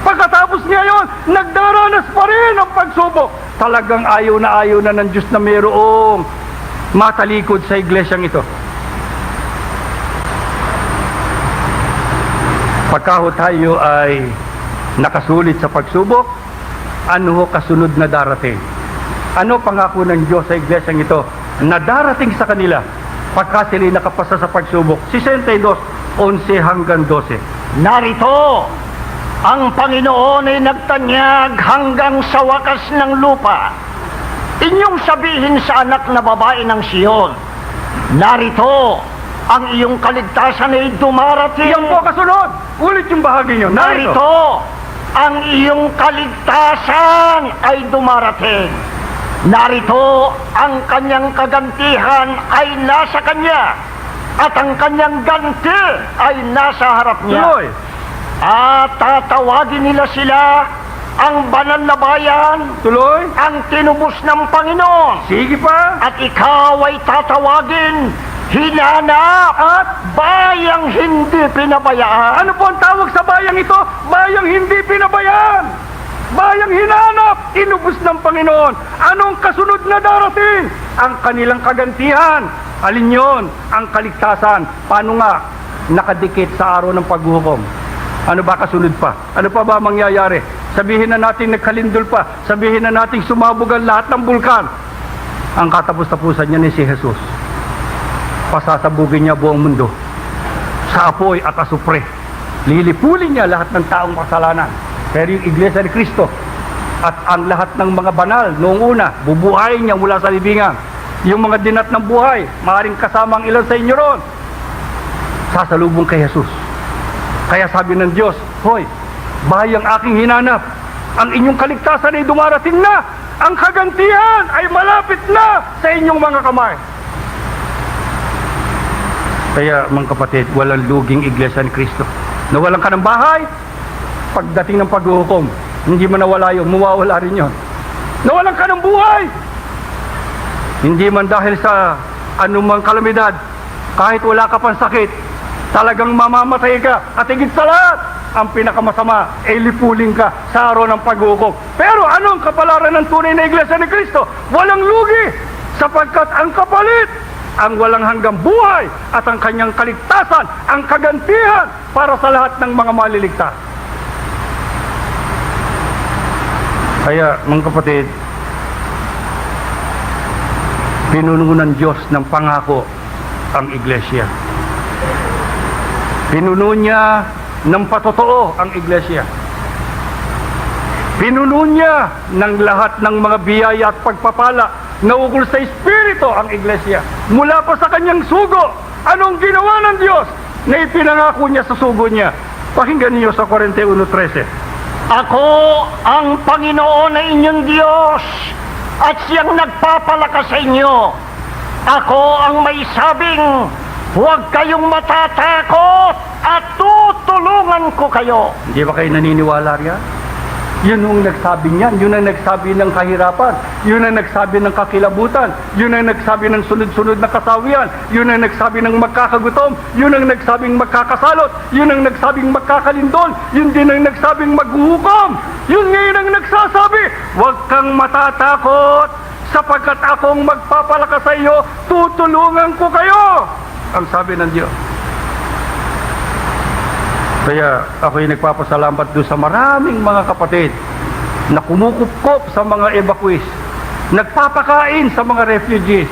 Pagkatapos ngayon, nagdaranas pa rin ang pagsubok. Talagang ayaw na ng Diyos na mayroong matalikod sa iglesyang ito. Pagka tayo ay nakasulit sa pagsubok, ano ho kasunod na darating? Ano pangako ng Diyos sa iglesyang ito na darating sa kanila pagka sila'y nakapasa sa pagsubok? 62:11 hanggang 12. Narito, ang Panginoon ay nagtanyag hanggang sa wakas ng lupa. Inyong sabihin sa anak na babae ng Siyon, narito, ang iyong kaligtasan ay dumarating. Yan po kasunod. Ulit yung bahagi nyo. Narito, ang iyong kaligtasan ay dumarating. Narito, ang kanyang kagantihan ay nasa kanya. At ang kanyang ganti ay nasa harap niya. Tuloy. At tatawagin nila sila ang banal na bayan, Tuloy. ang tinubos ng Panginoon. Sige pa. At ikaw ay tatawagin, hinanap at bayang hindi pinabayaan. Ano po ang tawag sa bayang ito? Bayang hindi pinabayaan. Bayang hinanap, inubos ng Panginoon. Anong kasunod na darating? Ang kanilang kagantihan. Alin yon? Ang kaligtasan. Paano nga? Nakadikit sa araw ng paghukom. Ano ba kasunod pa? Ano pa ba mangyayari? Sabihin na natin nagkalindol pa. Sabihin na natin sumabog ang lahat ng bulkan. Ang katapos-tapusan niya ni si Jesus. Pasasabugin niya buong mundo sa apoy at asupre. Lilipulin niya lahat ng taong kasalanan. Pero yung Iglesia ni Cristo at ang lahat ng mga banal noong una, bubuhayin niya mula sa libingan. Yung mga dinat ng buhay, maaaring kasama ang ilan sa inyo ron, sasalubong kay Jesus. Kaya sabi ng Diyos, hoy, bayang aking hinanap, ang inyong kaligtasan ay dumarating na, ang kagantihan ay malapit na sa inyong mga kamay. Kaya mga kapatid, walang luging Iglesia ni Cristo. Nawalan ka ng bahay, pagdating ng paghuhukom, hindi man nawala yun, mawawala rin yun. Nawalan ka ng buhay, hindi man dahil sa anumang kalamidad, kahit wala ka pang sakit, talagang mamamatay ka. At higit sa lahat, ang pinakamasama ay lipuling ka sa araw ng paghuhukom. Pero anong kapalaran ng tunay na Iglesia ni Cristo? Walang lugi, sapagkat ang kapalit ang walang hanggang buhay at ang kanyang kaligtasan, ang kagantihan para sa lahat ng mga maliligtas. Kaya, mga kapatid, pinuno ng Diyos ng pangako ang iglesia. Pinuno niya ng patotoo ang iglesia. Pinuno niya ng lahat ng mga biyaya at pagpapala na ukol sa Espiritu ang iglesia. Mula pa sa kanyang sugo, anong ginawa ng Diyos na ipinangako niya sa sugo niya? Pakinggan niyo sa 41:13. Ako ang Panginoon na inyong Diyos at siyang nagpapalakas sa inyo. Ako ang may sabing, huwag kayong matatakot at tutulungan ko kayo. Hindi ba kayo naniniwala riyan? Yun ang nagsabi niyan, yun ang nagsabi ng kahirapan, yun ang nagsabi ng kakilabutan, yun ang nagsabi ng sunod-sunod na kasawian, yun ang nagsabi ng magkakagutom, yun ang nagsabing magkakasalot, yun ang nagsabing magkakalindol, yun din ang nagsabing maghuhukom. Yun ngayon ang nagsasabi, huwag kang matatakot, sapagkat akong magpapalakas sa iyo, tutulungan ko kayo. Ang sabi ng Diyos. Kaya ako'y nagpapasalamat doon sa maraming mga kapatid na kumukupkop sa mga evacuees, nagpapakain sa mga refugees,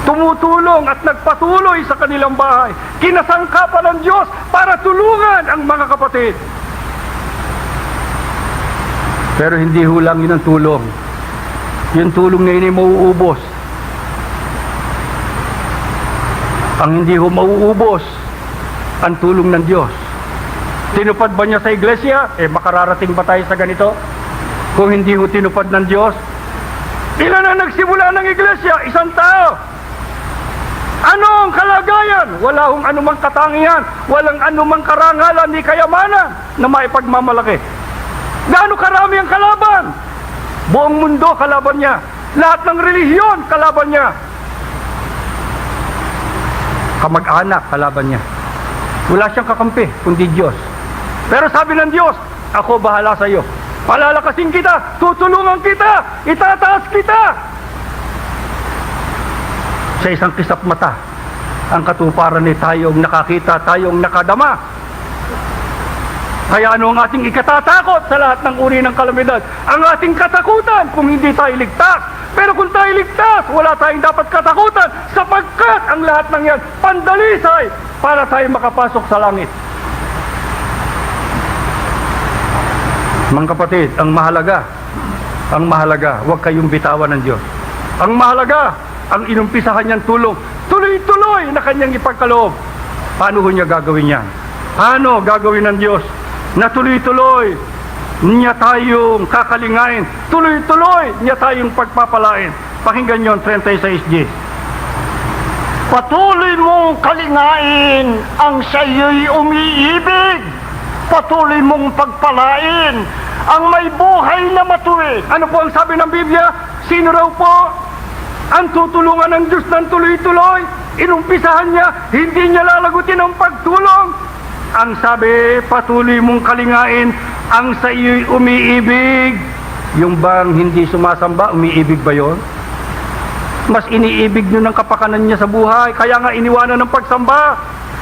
tumutulong at nagpatuloy sa kanilang bahay, kinasangkapan ng Diyos para tulungan ang mga kapatid. Pero hindi ho lang yun ang tulong. Yung tulong na yun ay mauubos. Ang hindi ho mauubos, ang tulong ng Diyos. Tinupad ba niya sa iglesia? Makararating ba tayo sa ganito? Kung hindi ho tinupad ng Diyos, ilan ang nagsimula ng iglesia? Isang tao. Ano ang kalagayan? Wala hong anumang katangian, walang anumang karangalan ni kayamanan na maipagmamalaki. Gaano karami ang kalaban? Buong mundo kalaban niya. Lahat ng relihiyon kalaban niya. Kamag-anak kalaban niya. Wala siyang kakampi kundi Diyos. Pero sabi ng Diyos, ako bahala sa iyo. Palalakasin kita, tutulungan kita, itataas kita. Sa isang kisap mata, ang katuparan ni tayong nakakita, tayong nakadama. Kaya ano ang ating ikatatakot sa lahat ng uri ng kalamidad? Ang ating katakutan kung hindi tayo ligtas. Pero kung tayo ligtas, wala tayong dapat katakutan sapagkat ang lahat ng yan pandalisay para tayo makapasok sa langit. Mga kapatid, ang mahalaga, huwag kayong bitawan ng Diyos. Ang mahalaga, ang inumpisahan niyang tulong, tuloy-tuloy na kanyang ipagkaloob. Paano ho niya gagawin yan? Paano gagawin ng Diyos na tuloy-tuloy niya tayong kakalingain, tuloy-tuloy niya tayong pagpapalain? Pakinggan niyo ang 36G. Patuloy mong kalingain ang sa iyo'y umiibig. Patuloy mong pagpalain ang may buhay na matuwid. Ano po ang sabi ng Biblia? Sino raw po ang tutulungan ng Diyos ng tuloy-tuloy? Inumpisahan niya, hindi niya lalagutin ang pagtulong. Ang sabi, patuloy mong kalingain ang sa iyo'y umiibig. Yung bang hindi sumasamba, umiibig ba yon? Mas iniibig nyo ng kapakanan niya sa buhay, kaya nga iniwanan ng pagsamba.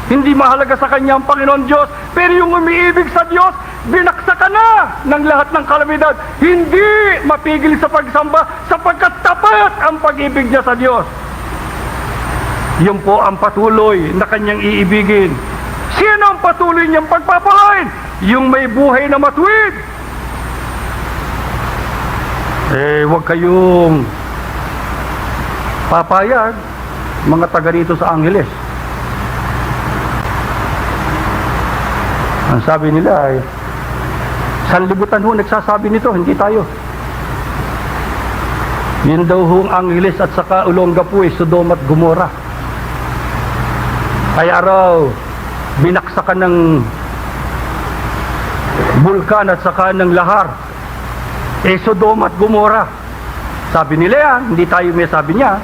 Hindi mahalaga sa kanya ang Panginoon Diyos, pero yung umiibig sa Diyos, binaksakan na ng lahat ng kalamidad. Hindi mapigil sa pagsamba sapagkat tapat ang pag-ibig niya sa Diyos. Yun po ang patuloy na kanyang iibigin. Sino ang patuloy niyang pagpapalain? Yung may buhay na matuwid. Huwag kayong papayag, mga taga rito sa Angeles. Ang sabi nila ay, sanlibutan ho nagsasabi nito, hindi tayo. Yun daw hong Angeles at saka Olongapo, Sodom at Gomora. Kaya raw, binaksakan ng bulkan at saka ng lahar. Sodom at Gomora. Sabi nila yan, hindi tayo may sabi niya.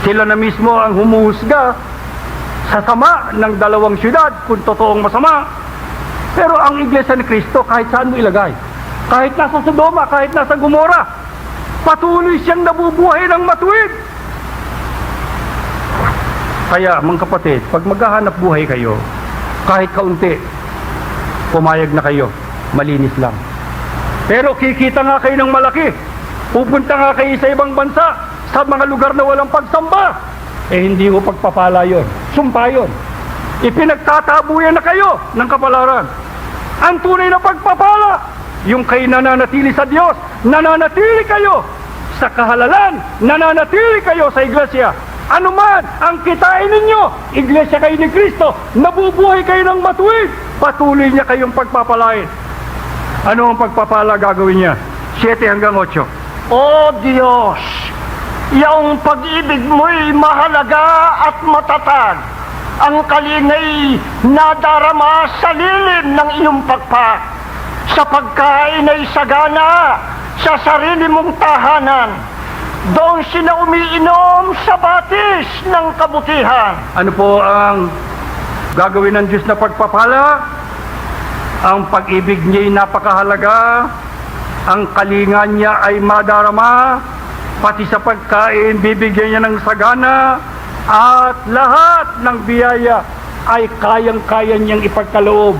Sila na mismo ang humuhusga sa sama ng dalawang syudad kung totoong masama. Pero ang Iglesia ni Cristo, kahit saan mo ilagay, kahit nasa Sodoma, kahit nasa Gomora, patuloy siyang nabubuhay ng matuwid. Kaya, mga kapatid, pag maghahanap buhay kayo, kahit kaunti, pumayag na kayo, malinis lang. Pero kikita nga kayo ng malaki, pupunta nga kayo sa ibang bansa, sa mga lugar na walang pagsamba, hindi ko pagpapala yun. Sumpa yun. Ipinagtatabuyan na kayo ng kapalaran. Ang tunay na pagpapala, yung kayo nananatili sa Diyos, nananatili kayo sa kahalalan, nananatili kayo sa iglesia. Ano man ang kitain ninyo, iglesia kayo ni Kristo, nabubuhay kayo ng matuwid, patuloy niya kayong pagpapalain. Ano ang pagpapala gagawin niya? 7 hanggang 8. O Diyos, iyong pag-ibig mo'y mahalaga at matatag. Ang kalingay nadarama sa lilim ng iyong pagpak. Sa pagkain ay sagana sa sarili mong tahanan. Doon sila umiinom sa batis ng kabutihan. Ano po ang gagawin ng Diyos na pagpapala? Ang pag-ibig niya'y napakahalaga. Ang kalinga niya ay madarama. Pati sa pagkain, bibigyan niya ng sagana. At lahat ng biyaya ay kayang-kaya niyang ipagkaloob.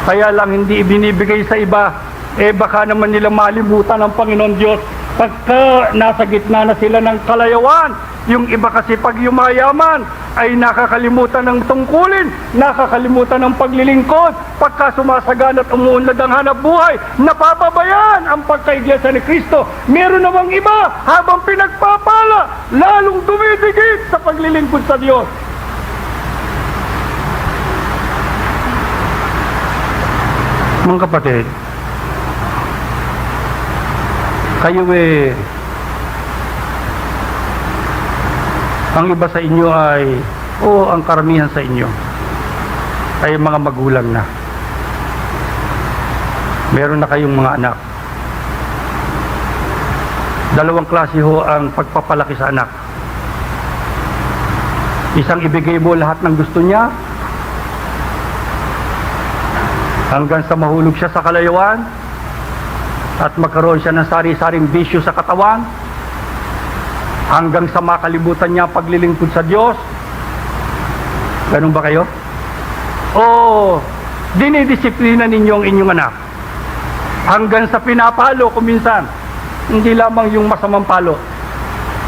Kaya lang hindi ibinibigay sa iba. Baka naman nila malimutan ang Panginoon Diyos pagka nasa gitna na sila ng kalayawan. Yung iba kasi pag yumayaman ay nakakalimutan ng tungkulin, nakakalimutan ng paglilingkod. Pagka sumasagan at umuunlad ang hanap buhay, napapabayaan ang pagkaiglesia ni Kristo. Meron namang iba habang pinagpapala, lalong dumidigit sa paglilingkod sa Diyos. Mga kapatid, kayo ang iba sa inyo ay, ang karamihan sa inyo ay mga magulang na. Meron na kayong mga anak. Dalawang klase ho ang pagpapalaki sa anak. Isang ibigay mo lahat ng gusto niya, hanggang sa mahulog siya sa kalayawan, at magkaroon siya ng sari-saring bisyo sa katawan, hanggang sa makalimutan niya ang paglilingkod sa Diyos. Ganun ba kayo? O dinidisiplina ninyo ang inyong anak hanggang sa pinapalo kuminsan, hindi lamang yung masamang palo,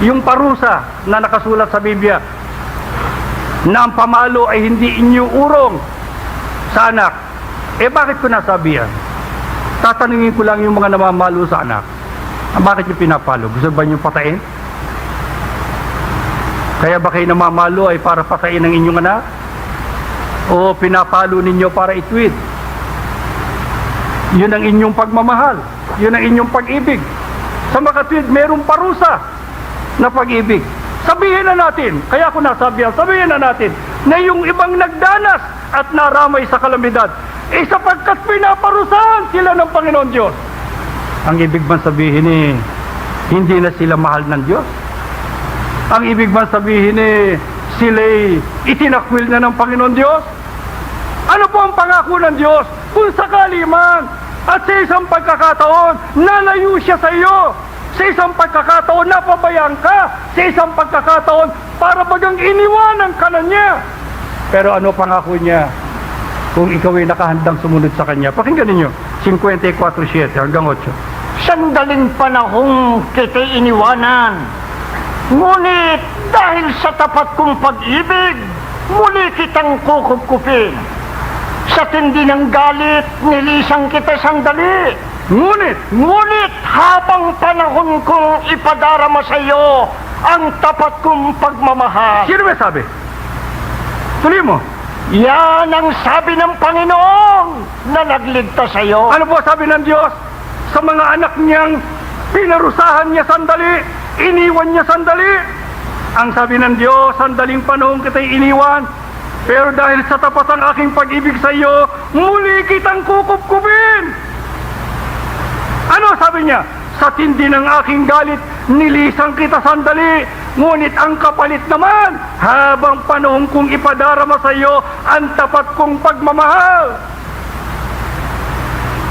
yung parusa na nakasulat sa Biblia na ang pamalo ay hindi inyo urong sa anak. Bakit ko nasabi yan? Tatanungin ko lang yung mga namamalo sa anak. Bakit yung pinapalo? Gusto ba nyo patayin? Kaya ba kayo namamalo ay para patayin ang inyong anak? O pinapalo ninyo para itwid? Yun ang inyong pagmamahal. Yun ang inyong pag-ibig. Sa makatwid, merong parusa na pag-ibig. Sabihin na natin, kaya ako nasabihan, sabihin na natin na yung ibang nagdanas at naramay sa kalamidad, sapagkat pinaparusahan sila ng Panginoon Diyos. Ang ibig bang sabihin hindi na sila mahal ng Diyos? Ang ibig bang sabihin sila'y itinakwil na ng Panginoon Diyos? Ano po ang pangako ng Diyos? Kung sakali man at sa isang pagkakataon nalayo siya sa iyo, sa isang pagkakataon napabayaan ka, sa isang pagkakataon para bagang iniwanan ka na niya. Pero ano pangako niya? Kung ikaw ay nakahandang sumunod sa Kanya. Pakinggan ninyo, 54:7 hanggang 8. Sandaling panahong kita'y iniwanan, ngunit dahil sa tapat kong pag-ibig, muli kitang kukupkupin. Sa tindi ng galit, nilisang kita sandali. Ngunit habang panahon kong ipadarama sa iyo ang tapat kong pagmamahal. Sino ba sabi? Tuloy mo. Yan ang sabi ng Panginoon na nagligtas sa iyo. Ano po sabi ng Diyos? Sa mga anak niyang pinarusahan niya sandali, iniwan niya sandali. Ang sabi ng Diyos, sandaling panahon kita'y iniwan, pero dahil sa tapat ang aking pag-ibig sa iyo, muli kitang kukupkupin. Ano sabi niya? Sa tindi ng aking galit, nilisang kita sandali, ngunit ang kapalit naman, habang panahon kong ipadarama sa iyo ang tapat kong pagmamahal.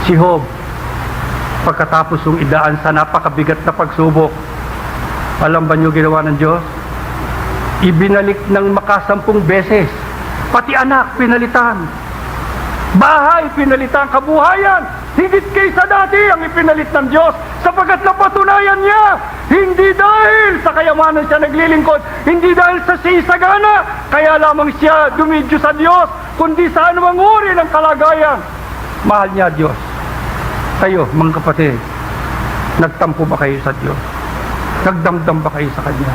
Si Job, pagkatapos yung idaan sa napakabigat na pagsubok, alam ba niyo ginawa ng Diyos? ibinalik ng makasampung beses. Pati anak, pinalitan. Bahay, pinalitan. Kabuhayan, higit kaysa dati ang ipinalit ng Diyos, sapagkat napatunayan niya, hindi dahil sa kayamanan siya naglilingkod, hindi dahil sa sisagana, kaya lamang siya dumidyo sa Diyos, kundi sa anumang uri ng kalagayan. Mahal niya Diyos. Kayo, mga kapatid, nagtampo ba kayo sa Diyos? Nagdamdam ba kayo sa Kanya?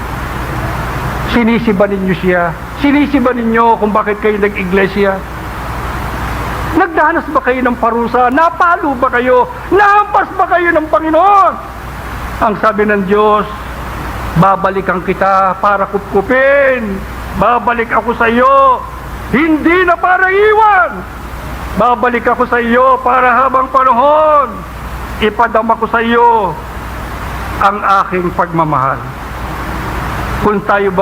Sinisiba ninyo siya? Sinisiba ninyo kung bakit kayo nag-iglesia? Nagdanas ba kayo ng parusa? Napalo ba kayo? Nahampas ba kayo ng Panginoon? Ang sabi ng Diyos, babalikan kita para kupkupin. Babalik ako sa iyo, hindi na para iwan. Babalik ako sa iyo para habang panahon. Ipadama ko sa iyo ang aking pagmamahal. Kung tayo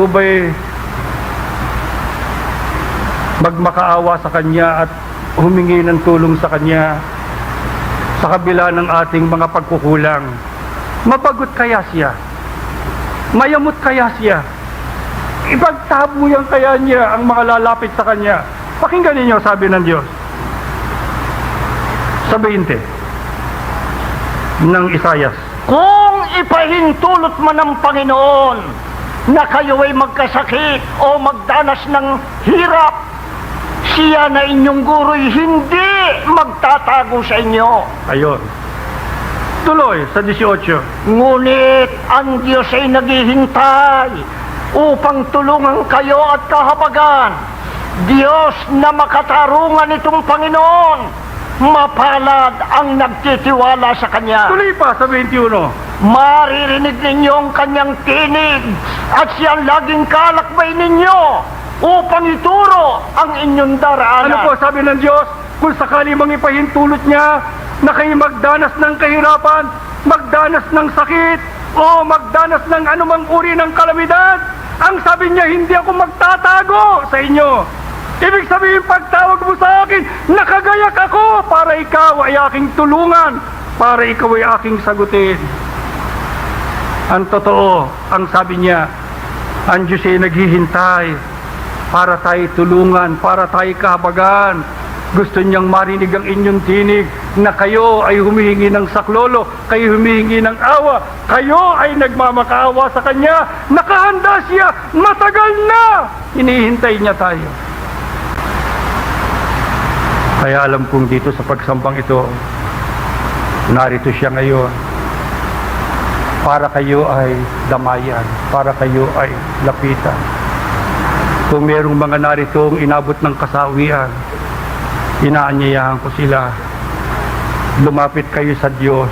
ho ba'y magmakaawa sa Kanya at humingi ng tulong sa Kanya sa kabila ng ating mga pagkukulang, mapagot kaya siya? Mayamot kaya siya? Ipagtabuyan kaya niya ang mga lalapit sa Kanya? Pakinggan ninyo sabi ng Diyos sa 20 ng Isayas. Kung ipahintulot man ng Panginoon na kayo ay magkasakit o magdanas ng hirap, siya na inyong guro'y hindi magtatago sa inyo. Ayon. Tuloy sa 18. Ngunit ang Diyos ay naghihintay upang tulungan kayo at kahabagan. Diyos na makatarungan itong Panginoon, mapalad ang nagtitiwala sa Kanya. Tuloy pa sa 21. Maririnig ninyo ang Kanyang tinig at siyang laging kalakbay ninyo upang ituro ang inyong daraanan. Ano po sabi ng Diyos? Kung sakali mang ipahintulot niya na kayo magdanas ng kahirapan, magdanas ng sakit, o magdanas ng anumang uri ng kalamidad, ang sabi niya, hindi ako magtatago sa inyo. Ibig sabihin, pagtawag mo sa akin, nakagayak ako para ikaw ay aking tulungan, para ikaw ay aking sagutin. Ang totoo, ang sabi niya, ang Diyos ay naghihintay para tayo tulungan, para tayo kahabagan. Gusto niyang marinig ang inyong tinig na kayo ay humihingi ng saklolo, kayo humihingi ng awa, kayo ay nagmamakaawa sa Kanya. Nakahanda siya, matagal na hinihintay niya tayo. Kaya alam kong dito sa pagsambang ito, narito siya ngayon para kayo ay damayan, para kayo ay lapitan. Kung merong mga naritong inabot ng kasawian, inaanyayahan ko sila, lumapit kayo sa Diyos.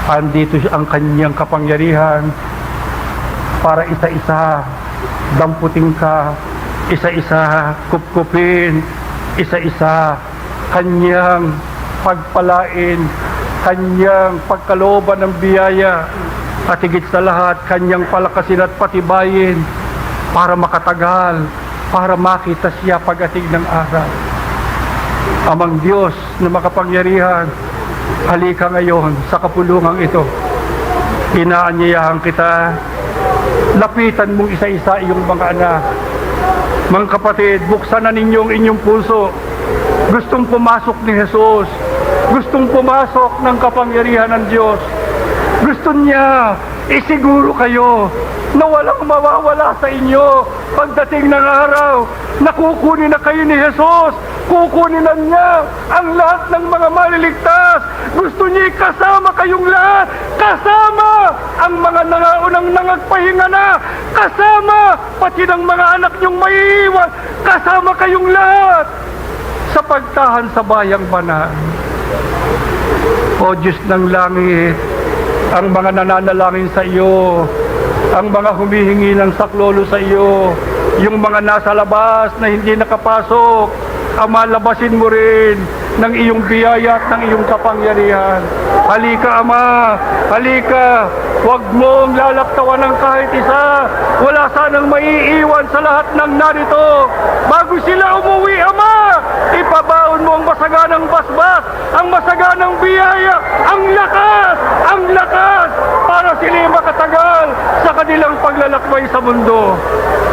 Andito ang Kanyang kapangyarihan para isa-isa damputin ka, isa-isa kupkupin, isa-isa Kanyang pagpalain, Kanyang pagkalooban ng biyaya, at higit sa lahat Kanyang palakasin at patibayin para makatagal, para makita siya pagdating ng araw. Amang Diyos na makapangyarihan, halika ngayon sa kapulungang ito. Inaanyayahan kita, lapitan mong isa-isa iyong mga anak. Mga kapatid, buksan na ninyo ang inyong puso. Gustong pumasok ni Jesus, gustong pumasok ng kapangyarihan ng Diyos. Gusto niya isiguro kayo na walang mawawala sa inyo pagdating ng araw na kukunin na kayo ni Jesus. Kukunin na niya ang lahat ng mga maliligtas. Gusto niya kasama kayong lahat. Kasama ang mga nangaunang nangagpahinga na. Kasama pati ng mga anak niyong maiiwan. Kasama kayong lahat sa pagtahan sa bayang banal. O Diyos ng langit, ang mga nananalangin sa iyo, ang mga humihingi ng saklolo sa iyo, yung mga nasa labas na hindi nakapasok, Ama, labasin mo rin ng iyong biyaya at ng iyong kapangyarihan. Halika, Ama, halika. Huwag mong lalaktawan ng kahit isa. Wala sanang maiiwan sa lahat ng narito. Bago sila umuwi, Ama, Ipabaon mo ang masaganang basbas, ang masaganang biyaya, ang lakas, para sila'y makatagal sa kanilang paglalakbay sa mundo.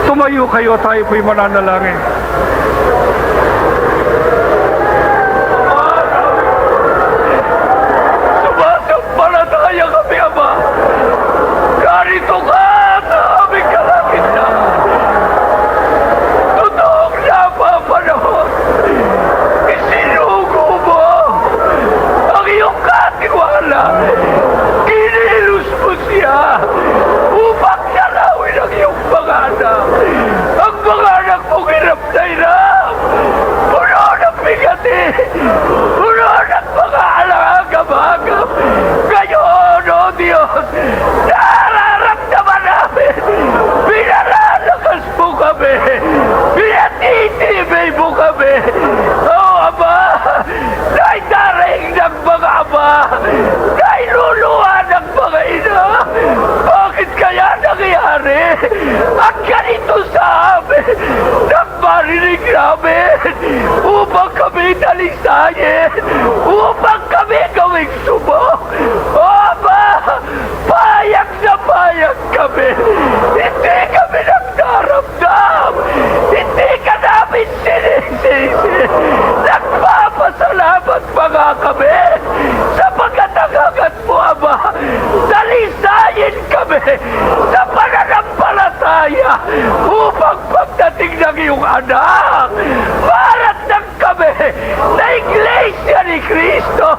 Tumayo kayo, tayo po'y mananalangin. Sumasampalataya kami, Ama. Ganito ka sa aming kalagitnaan. Totoong napapanahon. Isinugo mo ang iyong katiwala. Kinilos mo siya upang dalawin ang iyong mga anak. Ang mga anak mong hirap na hirap. Puno ng bigati. Puno ng mga alangagam-agam. Ngayon, O Diyos, nararamdaman namin. Pinalalakas mo kami. Pinatitibay mo kami. O Ama, dahil daring ng mga ama, dahil luluhan ng mga ina. Bakit kaya nangyari? At ganito sa amin, nang marinig namin, upang kami talisayin, upang kami gawing subok. O Ama, payag na payag kami. Hindi kami nagdaramdam. Hindi ka namin sinisisi. Nagpapasalamat mga kami sa pagkatagagat mo, Ama. Dalisayin kami sa pananampalataya upang pagdating ng iyong anak, maratang kami na Iglesia ni Cristo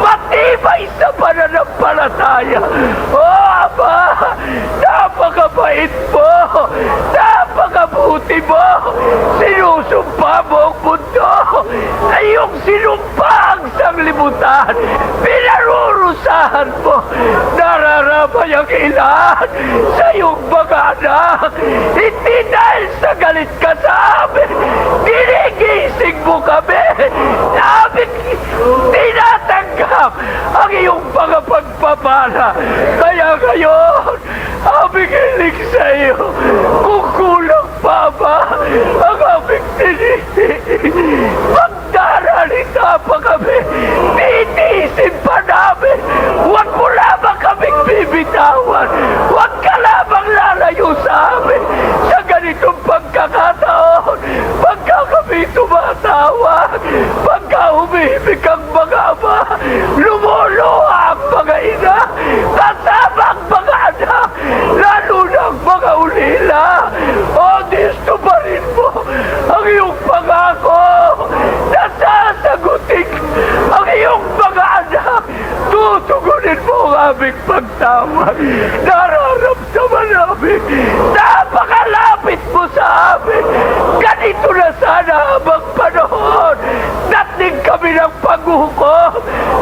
matibay sa pananampalataya. O Ama, napakabait mo, napakabuti mo. Sinusumpa mo ang mundo na iyong sinumpa ang sanglibutan. Pinarurusahan mo, nararamay ang ilan sa iyong mga anak. Hindi dahil sa galit ka sa amin, ginigising mo kami. Namin tinatanggap ang iyong mga pagpapala. Kaya ngayon, aming hiling sa iyo, kung kulang pa ba ang aming tinitin, magdaralita pa kami, titiisin pa namin. Huwag mo lamang kaming bibitawan. Huwag ka lamang lalayo sa amin sa ganitong pagkakataon. Pagka kami tumatawag, pagka humihimik ang mga ama, lumuluha ang mga ina, kasama ang mga anak, lalo na ang mga ulila. O Diyos, tumarin mo ang iyong pangako na sasagutin ang iyong mga anak. Tutugunin mo ang aming pagtawag. Nararamdaman namin, napakalapit mo sa amin. Ganito na sana habang panahon. Dating kami ng paghukom,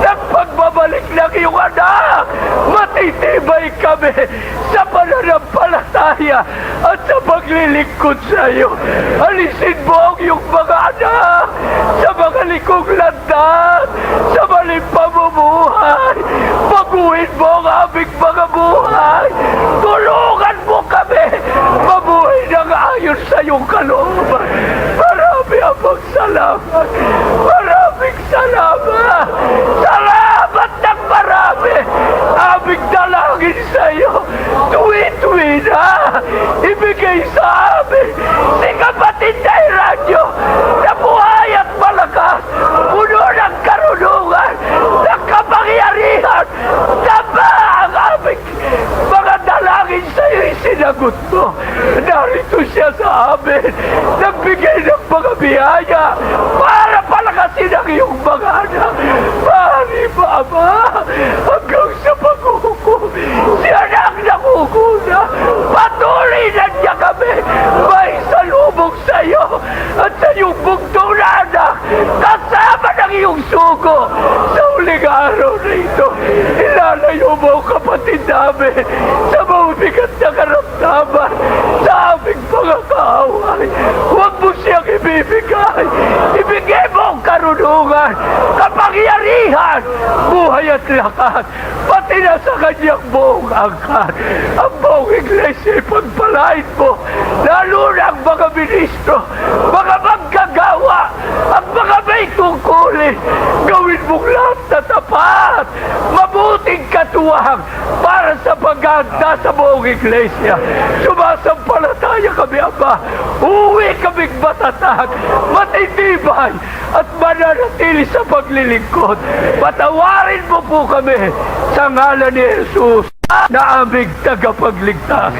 ng pagbabalik ng iyong anak. Matitibay kami sa pananampalataya at sa paglilingkod sa iyo. Alisin mo ang iyong mga anak sa mga likong landas, sa maling pamumuhay. Baguhin mo ang aming mga buhay. Tulungan mo kami mabuhay ng ayon sa iyong kalooban. Marami ang salamat. Maraming salamat. Salamat ng marami. Aming dalangin sa iyo. Tuwi-tuwi na. Ibigay sa amin si kapatid na radyo na buhay at malakas. Puno ng karunungan, ng kapangyarihan. Tama ang aming mga dalangin sa iyo. Isinagot mo. Narito siya sa amin. Nagbigay ng mga biyaya para palakasin ang iyong mga anak. Mahali ba, Ama? Hanggang sa paghuhukom, si anak nakukuna. Patuloy na niya kami. May salubog sa iyo at sa iyong bugtong na anak. Kasama ng iyong sugo. Sa huling araw na ito, ilalayo mo ang kapatid namin sa mabigat na karamdaman sa aming mga kaaway. Huwag mo siyang ibibigay. Ibigay mo ang karunungan, kapangyarihan, buhay at lakas, pati na sa kanyang buong angkan. Ang buong iglesia ipagpalain mo, lalo na ang mga ministro, mga manggagawa, ang mga may tungkulin. Gawin mong lahat na tapat. Mabuting katuwang para sa paghahanda sa buong iglesia. Sumasampalataya kami, Ama. Uwi kaming matatag, matitibay, at mananatili sa paglilingkod. Patawarin mo po kami sa ngalan ni Jesus na aming tagapagligtas.